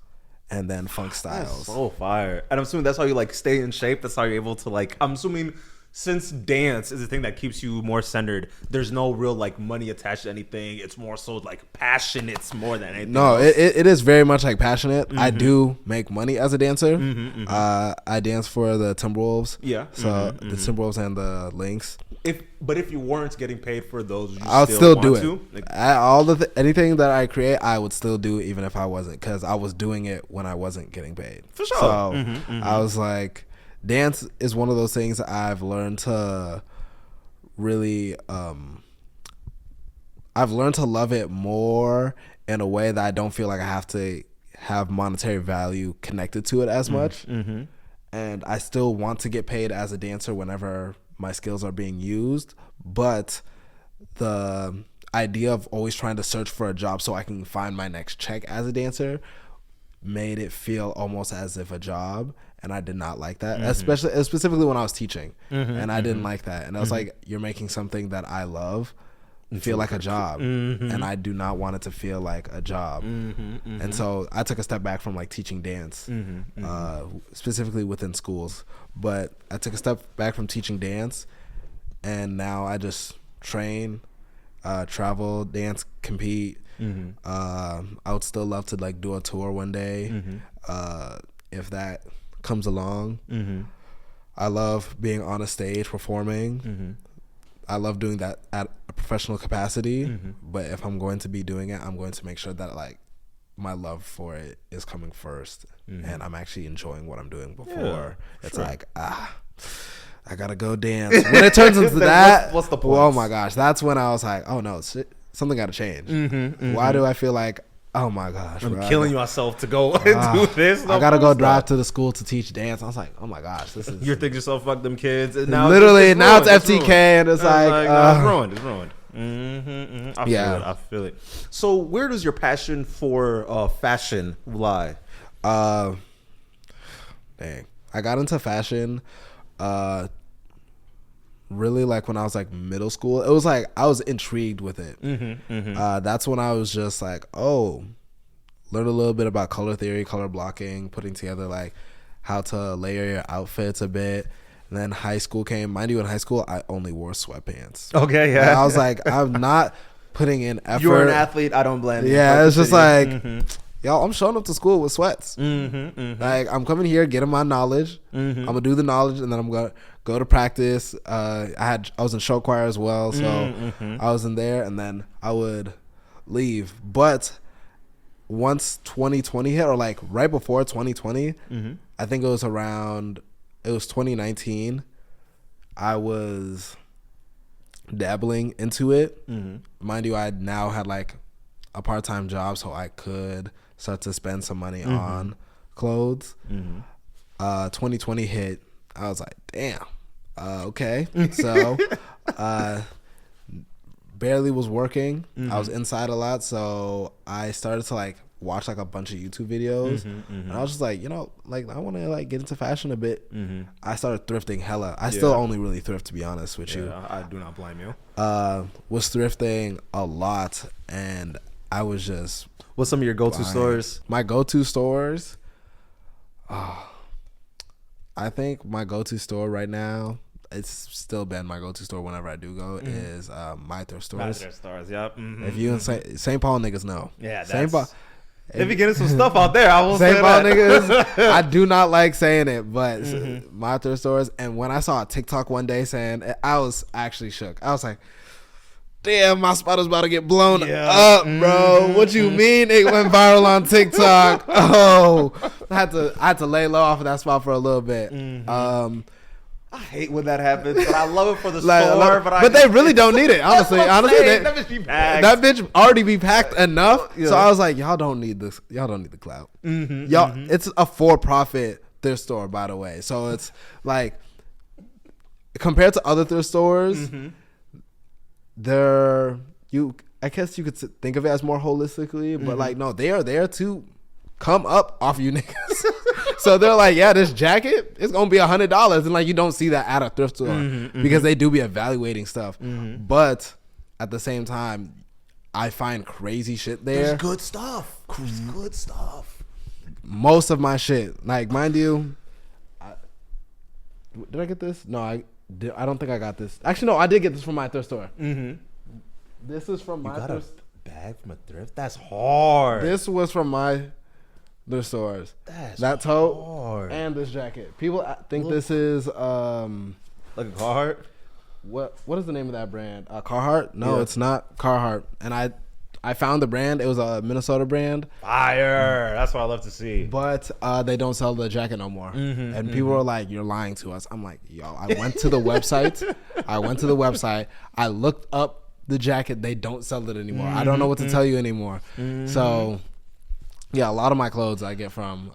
and then funk styles. That's so fire. And I'm assuming that's how you like stay in shape. That's how you're able to like. I'm assuming since dance is the thing that keeps you more centered, there's no real like money attached to anything. It's more so like passion. It's more than anything. No, it is very much like passionate. I do make money as a dancer. I dance for the Timberwolves. So the Timberwolves and the Lynx. But if you weren't getting paid for those, I would still do it. Like, anything that I create, I would still do even if I wasn't, because I was doing it when I wasn't getting paid. For sure. So I was like, dance is one of those things I've learned to really I've learned to love it more in a way that I don't feel like I have to have monetary value connected to it as much. And I still want to get paid as a dancer whenever my skills are being used, but the idea of always trying to search for a job so I can find my next check as a dancer made it feel almost as if a job, and I did not like that, specifically when I was teaching, and I didn't like that. And I was like, you're making something that I love feel like a job, and I do not want it to feel like a job. And so I took a step back from like teaching dance, specifically within schools, but I took a step back from teaching dance, and now I just train, travel, dance, compete. I would still love to like do a tour one day, if that comes along. I love being on a stage performing. I love doing that at a professional capacity, but if I'm going to be doing it, I'm going to make sure that like my love for it is coming first, and I'm actually enjoying what I'm doing before it's like, I gotta go dance. When it turns into that, what's the point? Oh my gosh, that's when I was like, oh no, something gotta change. Why do I feel like, oh my gosh, I'm killing myself to go and do this? I gotta go drive to the school to teach dance. I was like, oh my gosh, this is. You're thinking yourself, fuck them kids. And now literally, now it's FTK, and it's like, it's ruined. It's ruined. I feel it. So where does your passion for fashion lie? Dang, I got into fashion really like when I was like middle school. It was like I was intrigued with it. That's when I was just like, oh, learn a little bit about color theory, color blocking, putting together like how to layer your outfits a bit. And then high school came. Mind you, in high school, I only wore sweatpants. Okay, yeah. And I was like, I'm not putting in effort. You're an athlete. I don't blame you. Yeah, it's just like, y'all, I'm showing up to school with sweats. Like, I'm coming here, getting my knowledge. I'm going to do the knowledge, and then I'm going to go to practice. I was in show choir as well, so I was in there, and then I would leave. But once 2020 hit, or like right before 2020, I think it was 2019, I was dabbling into it. Mind you, I now had like a part-time job, so I could start to spend some money on clothes. 2020 hit. I was like, damn, okay. So barely was working. I was inside a lot, so I started to like watch like a bunch of YouTube videos, and I was just like, like I want to like get into fashion a bit. I started thrifting hella. I still only really thrift, to be honest with you. I do not blame you. Was thrifting a lot, and I was just. What's some of your go-to stores? My go-to stores. I think my go-to store right now, it's still been my go-to store whenever I do go, is My Thrift Stores. My Thrift Stores, yep. If you in St. Paul niggas know. Yeah, St. Paul. They be getting some stuff out there. I will St. say Paul that. niggas, I do not like saying it, but My Thrift Stores. And when I saw a TikTok one day saying it, I was actually shook. I was like, damn, my spot is about to get blown up, bro. What you mean it went viral on TikTok? Oh, I had to lay low off of that spot for a little bit. I hate when that happens, but I love it for the store. But they really don't need it, honestly. that bitch be packed. That bitch already be packed enough. So I was like, y'all don't need this. Y'all don't need the clout. Y'all, it's a for-profit thrift store, by the way. So it's like, compared to other thrift stores, I guess you could think of it as more holistically, but like, no, they are there to come up off you niggas. So they're like, yeah, this jacket, it's gonna be $100, and like you don't see that at a thrift store because they do be evaluating stuff. But at the same time, I find crazy shit there. There's good stuff. There's good stuff. Most of my shit, like, mind you, did I get this? No, I don't think I got this. Actually, no, I did get this from My Thrift Store. This is from My Thrift. Bag from a thrift? That's hard. This was from My Thrift Stores. That tote hard. And this jacket. People think this is like a Carhartt. What is the name of that brand? Carhartt? No, it's not Carhartt. And I found the brand. It was a Minnesota brand. Fire. That's what I love to see. But they don't sell the jacket no more. And people are like, you're lying to us. I'm like, yo, I went to the website. I looked up the jacket. They don't sell it anymore. I don't know what to tell you anymore. So yeah, a lot of my clothes I get from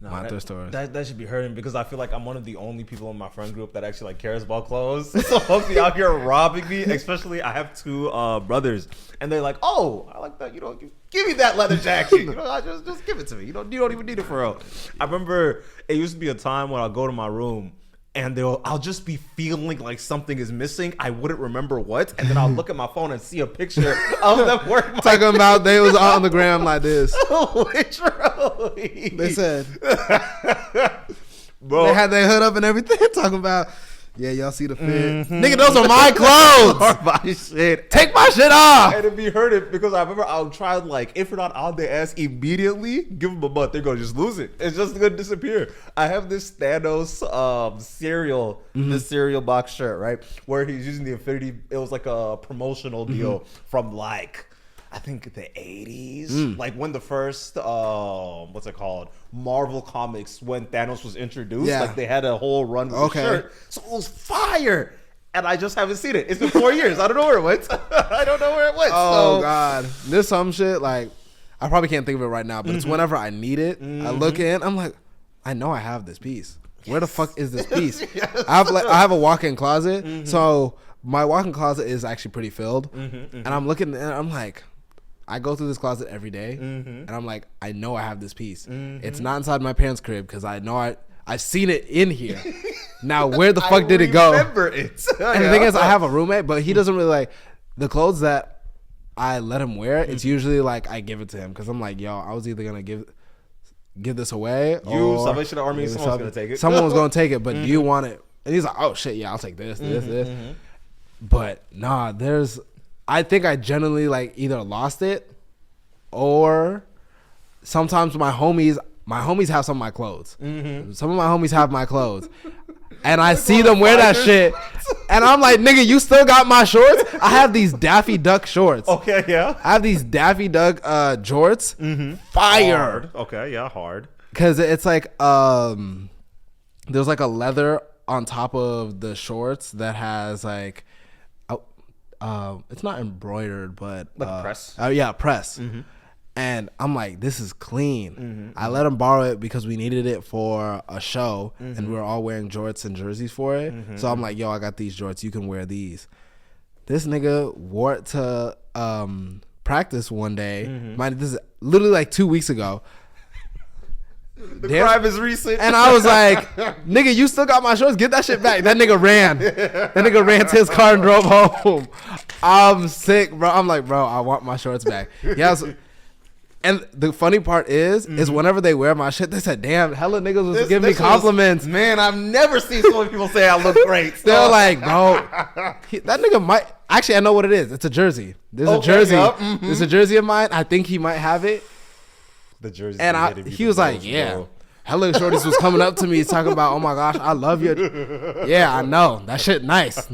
My Thrift Stores. That should be hurting, because I feel like I'm one of the only people in my friend group that actually like cares about clothes. So folks be out here robbing me. Especially, I have two brothers, and they're like, "Oh, I like that. Give me that leather jacket. Just give it to me. You don't even need it for real." I remember it used to be a time when I'll go to my room, and I'll just be feeling like something is missing. I wouldn't remember what, and then I'll look at my phone and see a picture of them wearing my talking about they was on the gram like this. Literally. They said, bro, they had their hood up and everything. Talking about, yeah, y'all see the fit. Nigga, those are my clothes. My shit. Take my shit off. And it'd be hurting, because I remember I'll try, like, if you're not on their ass immediately, give them a month, they're gonna just lose it. It's just gonna disappear. I have this Thanos cereal, this cereal box shirt, right, where he's using the Infinity. It was like a promotional deal from like I think the 80s, like when the first what's it called, Marvel comics, when Thanos was introduced, like they had a whole run with the shirt, so it was fire. And I just haven't seen it. It's been 4 years. I don't know where it went. Oh God, there's some shit like I probably can't think of it right now, but it's whenever I need it. I look in, I'm like, I know I have this piece. Where the fuck is this piece? I have a walk-in closet, so my walk-in closet is actually pretty filled, and I'm looking and I'm like, I go through this closet every day, and I'm like, I know I have this piece. It's not inside my parents' crib because I know I've seen it in here. Now, where the fuck did it go? I remember it. And the thing is, I have a roommate, but he doesn't really like the clothes that I let him wear. It's usually like I give it to him because I'm like, yo, I was either gonna give this away, or Salvation Army, someone's gonna take it. Someone was gonna take it, but do you want it? And he's like, oh shit, yeah, I'll take this. But nah, I think I generally like either lost it, or sometimes my homies have some of my clothes. Some of my homies have my clothes. And I see them wear that shit. And I'm like, nigga, you still got my shorts? I have these Daffy Duck shorts. Okay, yeah. I have these Daffy Duck jorts. Fire. Hard. Okay, yeah, hard. Because it's like, there's like a leather on top of the shorts that has like, it's not embroidered, but. Like press? Yeah, press. And I'm like, this is clean. I let him borrow it because we needed it for a show, and we were all wearing jorts and jerseys for it. So I'm like, yo, I got these jorts. You can wear these. This nigga wore it to practice one day. Mind, this is literally like 2 weeks ago. The crime is recent. And I was like, nigga, you still got my shorts? Get that shit back. That nigga ran. That nigga ran to his car and drove home. I'm sick, bro. I'm like, bro, I want my shorts back. Yes. And the funny part is whenever they wear my shit, they said, damn, hella niggas was giving me compliments. Man, I've never seen so many people say I look great. They're like, bro, that nigga might. Actually, I know what it is. It's a jersey. There's a jersey. There's a jersey of mine. I think he might have it. The jersey. And he was like, yeah. Bro. Hella shorties was coming up to me talking about, oh my gosh, I love you. Yeah, I know. That shit nice.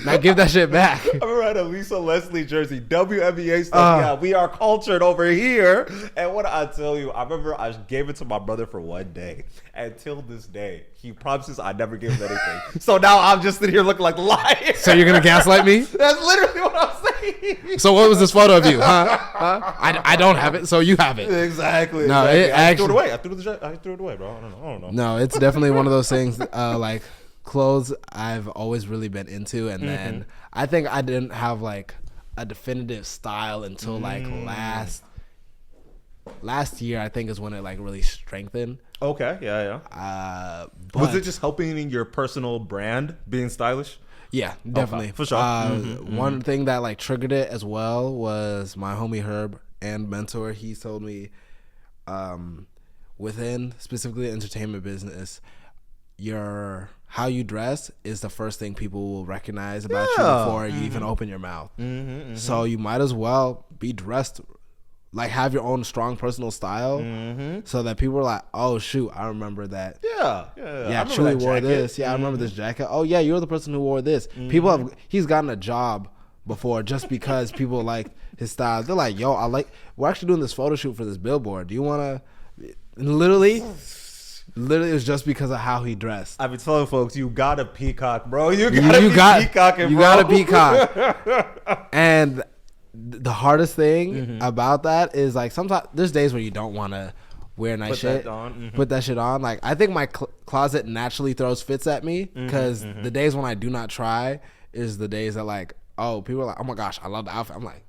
Now give that shit back. I remember I had a Lisa Leslie jersey, WNBA stuff. Yeah, we are cultured over here. And what I tell you, I remember I gave it to my brother for one day. And till this day, he promises I never gave him anything. So now I'm just sitting here looking like a liar. So you're going to gaslight me? That's literally what I'm saying. So what was this photo of you? I don't have it, so you have it. Exactly. No, exactly. I threw it away. I threw it away, bro. I don't know. No, it's definitely one of those things like clothes I've always really been into, and then I think I didn't have like a definitive style until like last year. I think is when it like really strengthened. Okay, yeah. Was it just helping in your personal brand being stylish? Yeah, definitely. Okay, for sure. One thing that like triggered it as well was my homie Herb and mentor. He told me within specifically the entertainment business, how you dress is the first thing people will recognize about you before you even open your mouth. So you might as well be dressed, like have your own strong personal style, so that people are like, oh shoot, I remember that. Yeah, Chui wore this. Yeah, I remember this jacket. Oh yeah, you're the person who wore this. He's gotten a job before just because people like his style. They're like, yo, we're actually doing this photo shoot for this billboard. Do you want to? Literally, it was just because of how he dressed. I've been telling folks, you gotta peacock, bro. You gotta peacocking, bro. You gotta peacock. And the hardest thing about that is like sometimes there's days where you don't want to wear nice shit. Put that shit on. Like I think my closet naturally throws fits at me because the days when I do not try is the days that like, oh, people are like, oh my gosh, I love the outfit. I'm like,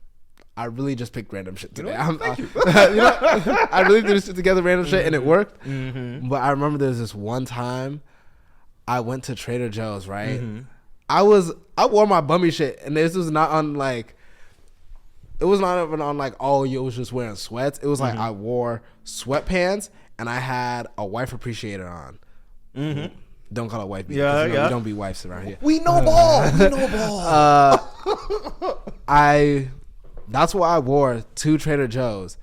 I really just picked random shit today. Thank you. I really threw this shit together, random shit, and it worked. But I remember there's this one time I went to Trader Joe's, right? I wore my bummy shit, and this was not on like, it was not even on like, oh, you was just wearing sweats. It was like I wore sweatpants, and I had a wife appreciator on. Don't call it wife beater. Yeah. We don't be wives around here. We know ball. We know ball. That's what I wore to Trader Joe's.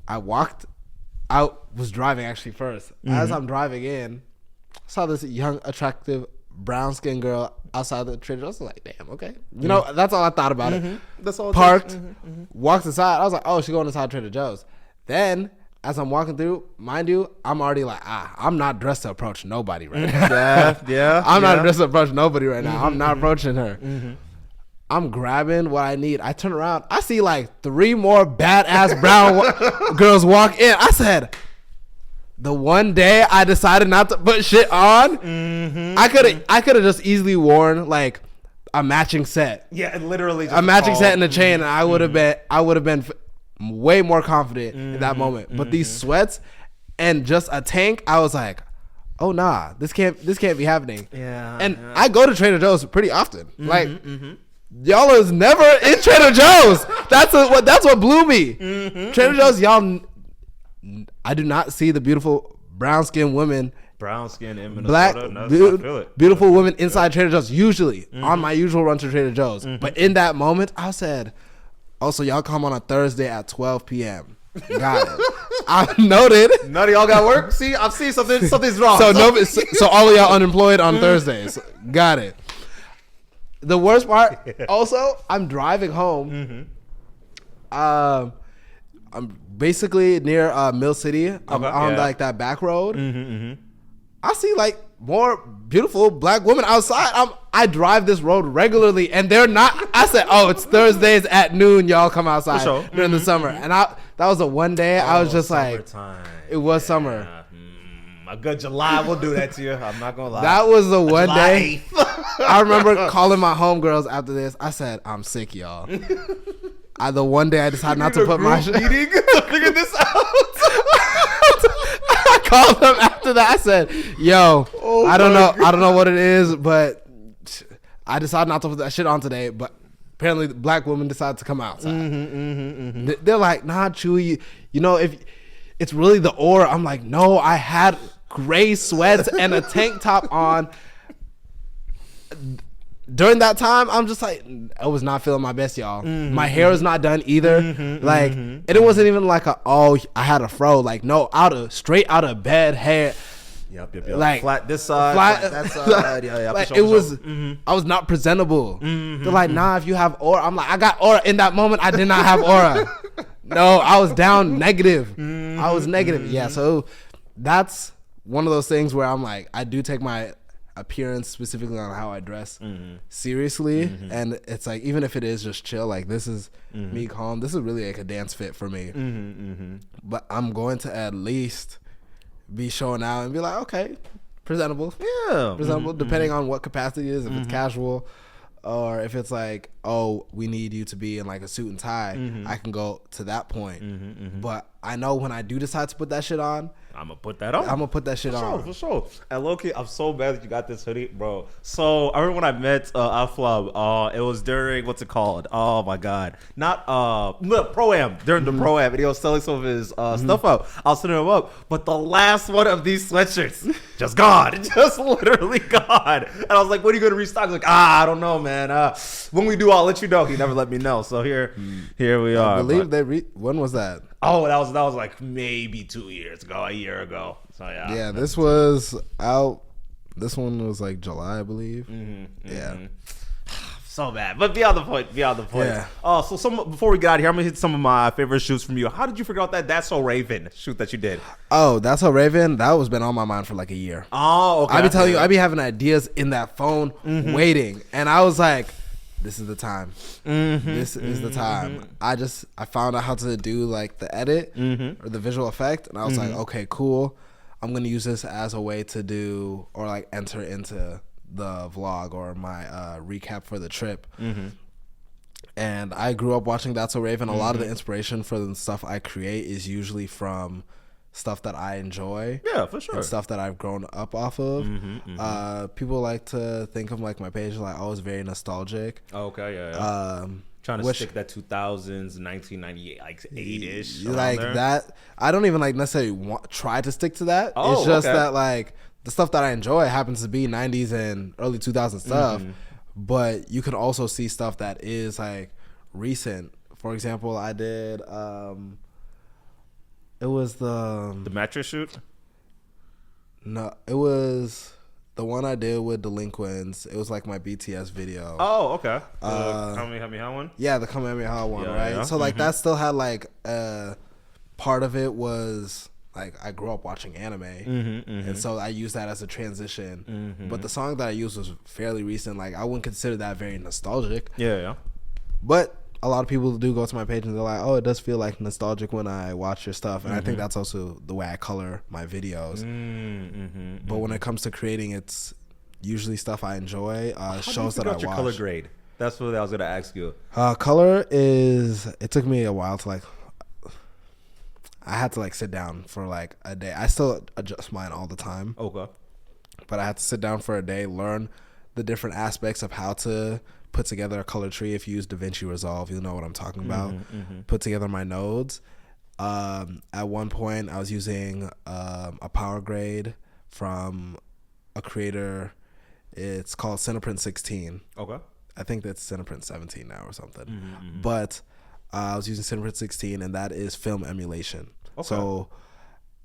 I was driving actually first. As I'm driving in, I saw this young, attractive brown skin girl outside the Trader Joe's. I was like, damn, okay. You know, that's all I thought about it. That's all. Parked, walked inside. I was like, oh, she's going inside Trader Joe's. Then, as I'm walking through, mind you, I'm already like, I'm not dressed to approach nobody right now. I'm not dressed to approach nobody right now. I'm not approaching her. I'm grabbing what I need. I turn around. I see like 3 more badass brown girls walk in. I said, the one day I decided not to put shit on, I could have just easily worn like a matching set. Yeah, literally just a matching set and a chain, and I would have been way more confident in that moment. But these sweats and just a tank, I was like, oh nah, this can't be happening. Yeah. And I go to Trader Joe's pretty often. Like y'all is never in Trader Joe's. That's what blew me. Trader Joe's, y'all. I do not see the beautiful brown skinned women, brown skin in Minnesota, black beautiful women inside Trader Joe's. Usually on my usual run to Trader Joe's, but in that moment, I said, "Also, y'all come on a Thursday at 12 p.m." Got it. I noted. None of y'all got work. See, I'm seeing something's wrong. So all of y'all unemployed on Thursdays. Got it. The worst part, also, I'm driving home. I'm basically near Mill City. I'm on like that back road. I see like more beautiful black women outside. I drive this road regularly, and they're not. I said, "Oh, it's Thursdays at noon. Y'all come outside during the summer." And that was the one day I was just summertime. Like, it was summer. A good July will do that to you. I'm not gonna lie. That was the one day. I remember calling my homegirls after this. I said, "I'm sick, y'all." The one day I decided not to put my shit. Meeting to figure this out. I called them after that. I said, "Yo, I don't know what it is, but I decided not to put that shit on today." But apparently, the black women decided to come outside. They're like, "Nah, Chui, you know, if it's really the aura." I'm like, "No, I had gray sweats and a tank top on." During that time, I'm just like, I was not feeling my best, y'all. My hair is not done either. And it wasn't even like I had a fro. Like, no, straight out of bed hair. Yep. Like flat this side, flat that side. Like it was, I was not presentable. They're like, nah, if you have aura. I'm like, I got aura. In that moment, I did not have aura. No, I was down negative. I was negative. Yeah, so that's one of those things where I'm like, I do take my appearance, specifically on how I dress, seriously. And it's like, even if it is just chill, like this is me calm, this is really like a dance fit for me. But I'm going to at least be showing out and be like, okay, presentable, depending on what capacity it is. If it's casual, or if it's like, oh, we need you to be in like a suit and tie, I can go to that point. But I know when I do decide to put that shit on, I'm gonna put that on. I'm gonna put that shit on. For sure. And low-key, I'm so mad that you got this hoodie, bro. So I remember when I met Aflab, it was during, what's it called? Oh my God. Not Pro-Am, during the Pro-Am, and he was selling some of his stuff out. I was setting him up. But the last one of these sweatshirts, just gone. Just literally gone. And I was like, when are you gonna restock? He's like, I don't know, man. When we do, I'll let you know. He never let me know. So here we are. I believe when was that? Oh, that was like maybe 2 years ago, a year ago. So yeah. Yeah, this was out. This one was like July, I believe. Yeah. So bad, but beyond the point. Yeah. So before we get out of here, I'm gonna hit some of my favorite shoots from you. How did you figure out that That's So Raven shoot that you did? Oh, That's So Raven. That was been on my mind for like a year. Oh, okay. I be telling you, I be having ideas in that phone, waiting, and I was like, this is the time. This is the time. I found out how to do like the edit or the visual effect, and I was like, okay, cool. I'm gonna use this as a way to do or like enter into the vlog or my recap for the trip. And I grew up watching That's So Raven. A lot of the inspiration for the stuff I create is usually from stuff that I enjoy. Yeah, for sure. And stuff that I've grown up off of. People like to think of like my page like, oh, it's very nostalgic. Okay, yeah. Trying to stick that 2000s, 1998, like 8-ish. Like there. That. I don't even like necessarily try to stick to that. It's just that like the stuff that I enjoy happens to be 90s and early 2000s stuff. But you can also see stuff that is like recent. For example, I did... it was the mattress shoot? No, it was The one I did with delinquents, it was like my BTS video. Oh, okay. Kamehameha one? Yeah, the Kamehameha one, right? Yeah. So like that still had like part of it was like I grew up watching anime, and so I used that as a transition. But the song that I used was fairly recent. Like I wouldn't consider that very nostalgic. Yeah. But a lot of people do go to my page and they're like, "Oh, it does feel like nostalgic when I watch your stuff." And I think that's also the way I color my videos. But when it comes to creating, it's usually stuff I enjoy. Shows that I watch. Your color grade? That's what I was gonna ask you. Color is. It took me a while to like. I had to like sit down for like a day. I still adjust mine all the time. Okay. But I had to sit down for a day, learn the different aspects of how to put together a color tree. If you use DaVinci Resolve, you'll know what I'm talking about. Put together my nodes. At one point, I was using a power grade from a creator. It's called Cineprint 16. Okay. I think that's Cineprint 17 now or something. But I was using Cineprint 16, and that is film emulation. Okay. So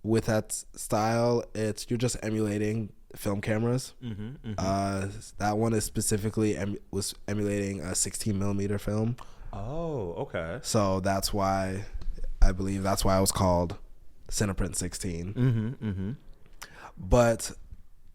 with that style, you're just emulating film cameras. That one is specifically was emulating a 16 millimeter film. Oh, okay. So that's why I believe that's why it was called Cineprint 16. But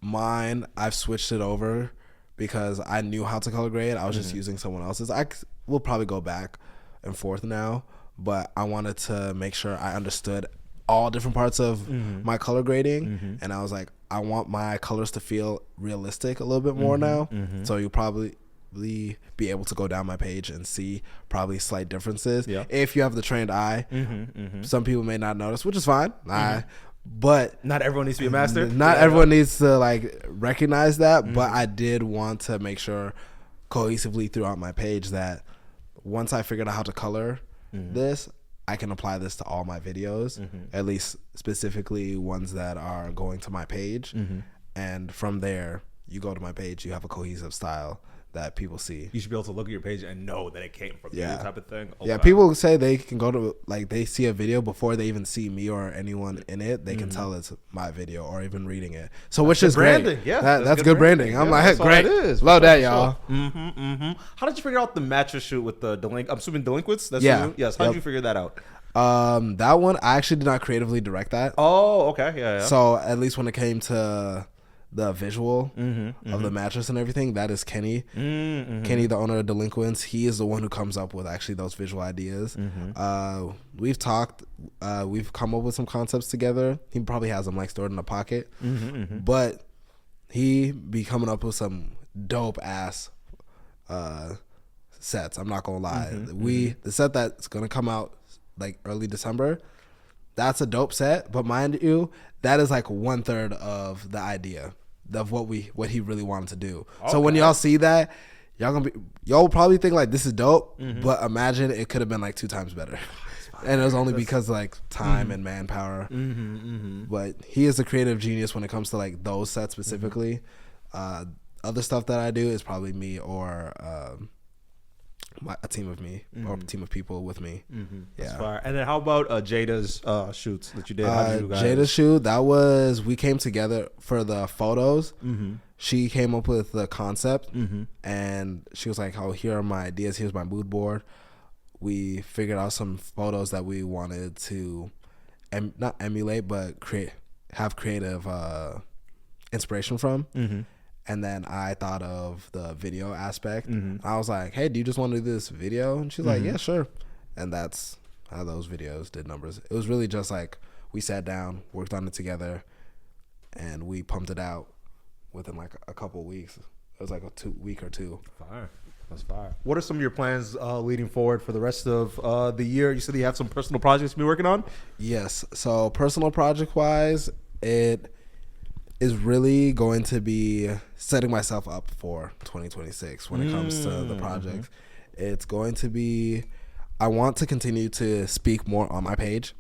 mine, I've switched it over because I knew how to color grade. I was just using someone else's. I will probably go back and forth now, but I wanted to make sure I understood all different parts of my color grading, and I was like, I want my colors to feel realistic a little bit more now. So you'll probably be able to go down my page and see probably slight differences if you have the trained eye. Some people may not notice, which is fine. But not everyone needs to be a master. Not everyone needs to like recognize that. But I did want to make sure cohesively throughout my page that once I figured out how to color this, I can apply this to all my videos, at least specifically ones that are going to my page. And from there, you go to my page, you have a cohesive style that people see. You should be able to look at your page and know that it came from you, type of thing. Yeah, people say they can go to, like, they see a video before they even see me or anyone in it. They can tell it's my video or even reading it. So, which is branding. Great. Yeah, that's good branding. I'm like, great. Love that, y'all. How did you figure out the mattress shoot with the I'm assuming delinquents? That's yes. How did you figure that out? That one, I actually did not creatively direct that. Oh, okay. Yeah. So, at least when it came to the visual of the mattress and everything, that is Kenny. Kenny, the owner of Delinquents, he is the one who comes up with actually those visual ideas. We've talked, we've come up with some concepts together. He probably has them like stored in a pocket, but he be coming up with some dope ass sets. I'm not gonna lie. The set that's gonna come out like early December, that's a dope set, but mind you, that is like 1/3 of the idea of what he really wanted to do. Okay. So when y'all see that, y'all will probably think like this is dope, but imagine it could have been like 2 times better. And it was only because like time and manpower. But he is a creative genius when it comes to like those sets specifically. Other stuff that I do is probably me or a team of me or a team of people with me. That's fire. And then how about Jada's shoots that you did? How did you guys? Jada's shoot, we came together for the photos. She came up with the concept and she was like, oh, here are my ideas, here's my mood board. We figured out some photos that we wanted to not emulate but have creative inspiration from. And then I thought of the video aspect. I was like, hey, do you just want to do this video? And she's like, yeah, sure. And that's how those videos did numbers. It was really just like we sat down, worked on it together, and we pumped it out within like a couple of weeks. It was like a week or two. Fire. That's fire. What are some of your plans leading forward for the rest of the year? You said you have some personal projects to be working on? Yes. So personal project-wise, it is really going to be setting myself up for 2026 when it comes to the project. It's going to be, I want to continue to speak more on my page.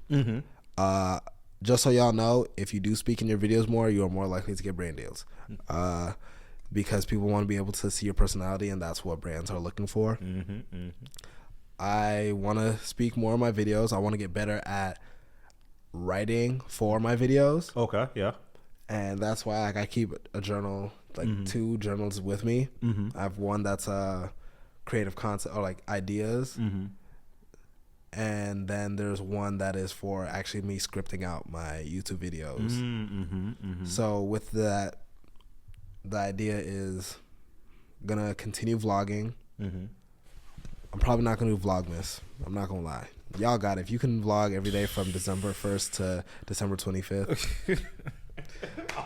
Just so y'all know, if you do speak in your videos more, you are more likely to get brand deals. Because people want to be able to see your personality, and that's what brands are looking for. I want to speak more in my videos. I want to get better at writing for my videos. Okay, yeah. And that's why I keep a journal like two journals with me. I have one that's creative concept or like ideas, and then there's one that is for actually me scripting out my YouTube videos. So with that, the idea is gonna continue vlogging. I'm probably not gonna do Vlogmas. I'm not gonna lie. Y'all got it. If you can vlog every day from December 1st to December 25th.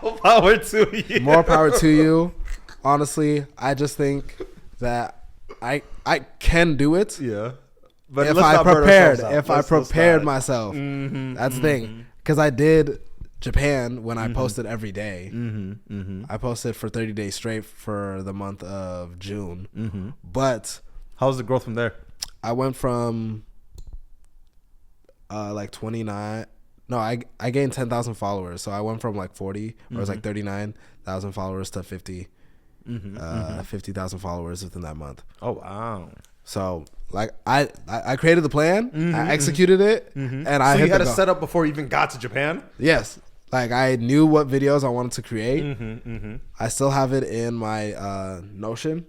More power to you. More power to you. Honestly, I just think that I can do it. Yeah. But if I prepared myself. That's the thing. Because I did Japan when I posted every day. I posted for 30 days straight for the month of June. But how's the growth from there? I went from like 29. No, I gained 10,000 followers. So I went from like 40, or it was like 39,000 followers to 50,000 followers within that month. Oh, wow. So like I created the plan, I executed it, and I you had a setup before you even got to Japan? Yes. Like I knew what videos I wanted to create. I still have it in my Notion.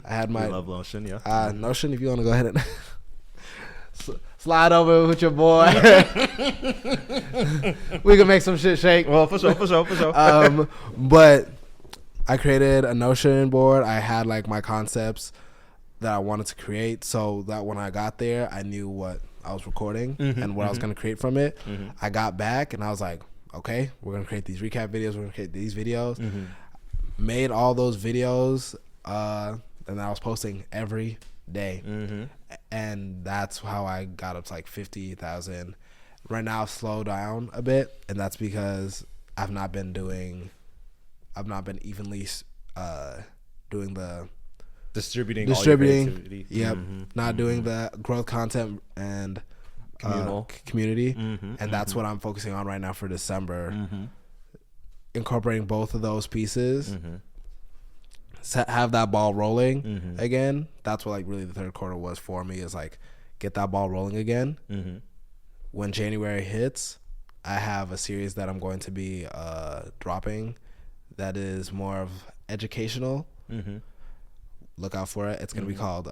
I had my love Notion, yeah. Notion. If you want to go ahead and slide over with your boy, we can make some shit shake. Well, for sure. But I created a Notion board. I had like my concepts that I wanted to create, so that when I got there, I knew what I was recording and what I was going to create from it. I got back and I was like, okay, we're going to create these recap videos. We're going to create these videos. Made all those videos, and I was posting every day. And that's how I got up to like 50,000. Right now, I've slowed down a bit, and that's because I've not been evenly doing the distributing all your creativity. Yep. Not doing the growth content and community. And that's what I'm focusing on right now for December. Incorporating both of those pieces. Have that ball rolling again. That's what like really the third quarter was for me, is like get that ball rolling again. When January hits, I have a series that I'm going to be dropping that is more of educational. Look out for it. It's going to be called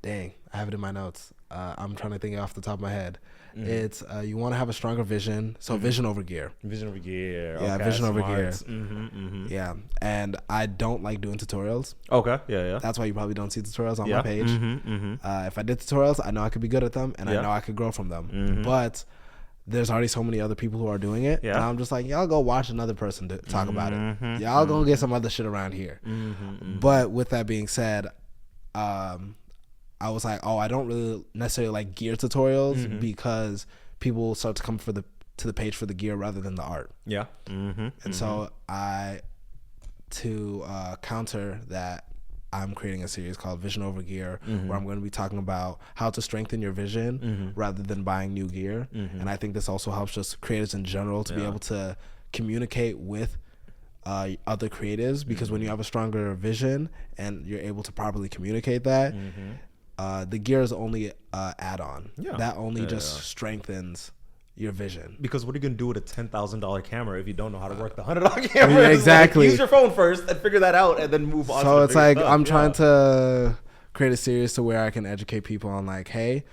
dang, I have it in my notes. I'm trying to think off the top of my head. It's you want to have a stronger vision. So vision over gear. Vision over gear. Yeah, okay, vision over smart. gear. Yeah, and I don't like doing tutorials. Okay, yeah. That's why you probably don't see tutorials on my page. If I did tutorials, I know I could be good at them, and I know I could grow from them. But there's already so many other people who are doing it. And I'm just like, y'all go watch another person talk about it. Y'all go get some other shit around here. But with that being said, I was like, I don't really necessarily like gear tutorials because people start to come to the page for the gear rather than the art. Yeah. And so to counter that, I'm creating a series called Vision Over Gear, where I'm going to be talking about how to strengthen your vision rather than buying new gear. And I think this also helps just creators in general to be able to communicate with other creatives, because when you have a stronger vision and you're able to properly communicate that, the gear is only add-on. That only just strengthens your vision. Because what are you gonna do with a $10,000 camera if you don't know how to work the $100 camera? Yeah, exactly. Like, use your phone first and figure that out, and then move on. So to it's like stuff. I'm trying to create a series to where I can educate people on like, hey,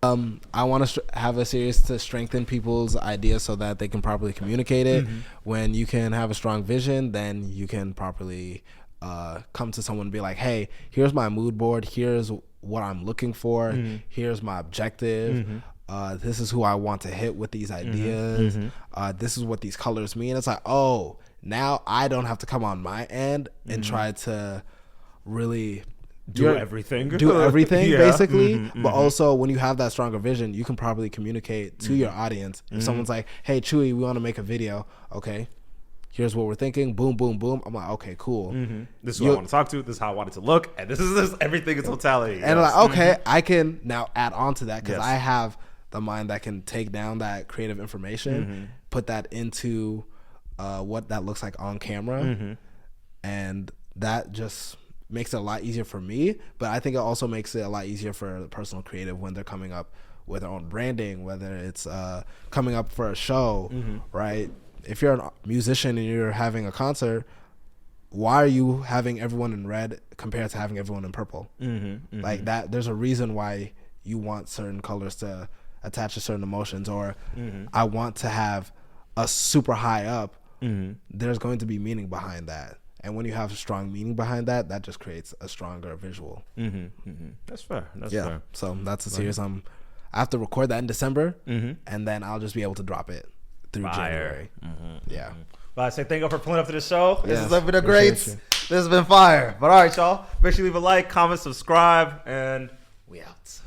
I want to have a series to strengthen people's ideas so that they can properly communicate it. When you can have a strong vision, then you can properly come to someone and be like, hey, here's my mood board. Here's what I'm looking for. Here's my objective. This is who I want to hit with these ideas. This is what these colors mean. It's like, oh, now I don't have to come on my end and try to really do everything basically. But also, when you have that stronger vision, you can properly communicate to your audience. If someone's like, hey, Chui, we want to make a video. Okay, here's what we're thinking. Boom, boom, boom. I'm like, okay, cool. This is who I want to talk to. This is how I want it to look. And this is everything in totality. And like, okay, I can now add on to that because I have the mind that can take down that creative information, put that into what that looks like on camera. And that just makes it a lot easier for me, but I think it also makes it a lot easier for the personal creative when they're coming up with their own branding, whether it's coming up for a show, right? If you're a musician and you're having a concert, why are you having everyone in red compared to having everyone in purple? Like that, there's a reason why you want certain colors to attach to certain emotions, or I want to have a super high up. There's going to be meaning behind that. And when you have a strong meaning behind that, that just creates a stronger visual. That's fair. That's fair. So that's a series I have to record that in December, and then I'll just be able to drop it through January. Yeah. Well, I say thank you for pulling up to the show. This Yes, has been a great. appreciate you. This has been fire. But all right, y'all. Make sure you leave a like, comment, subscribe, and we out.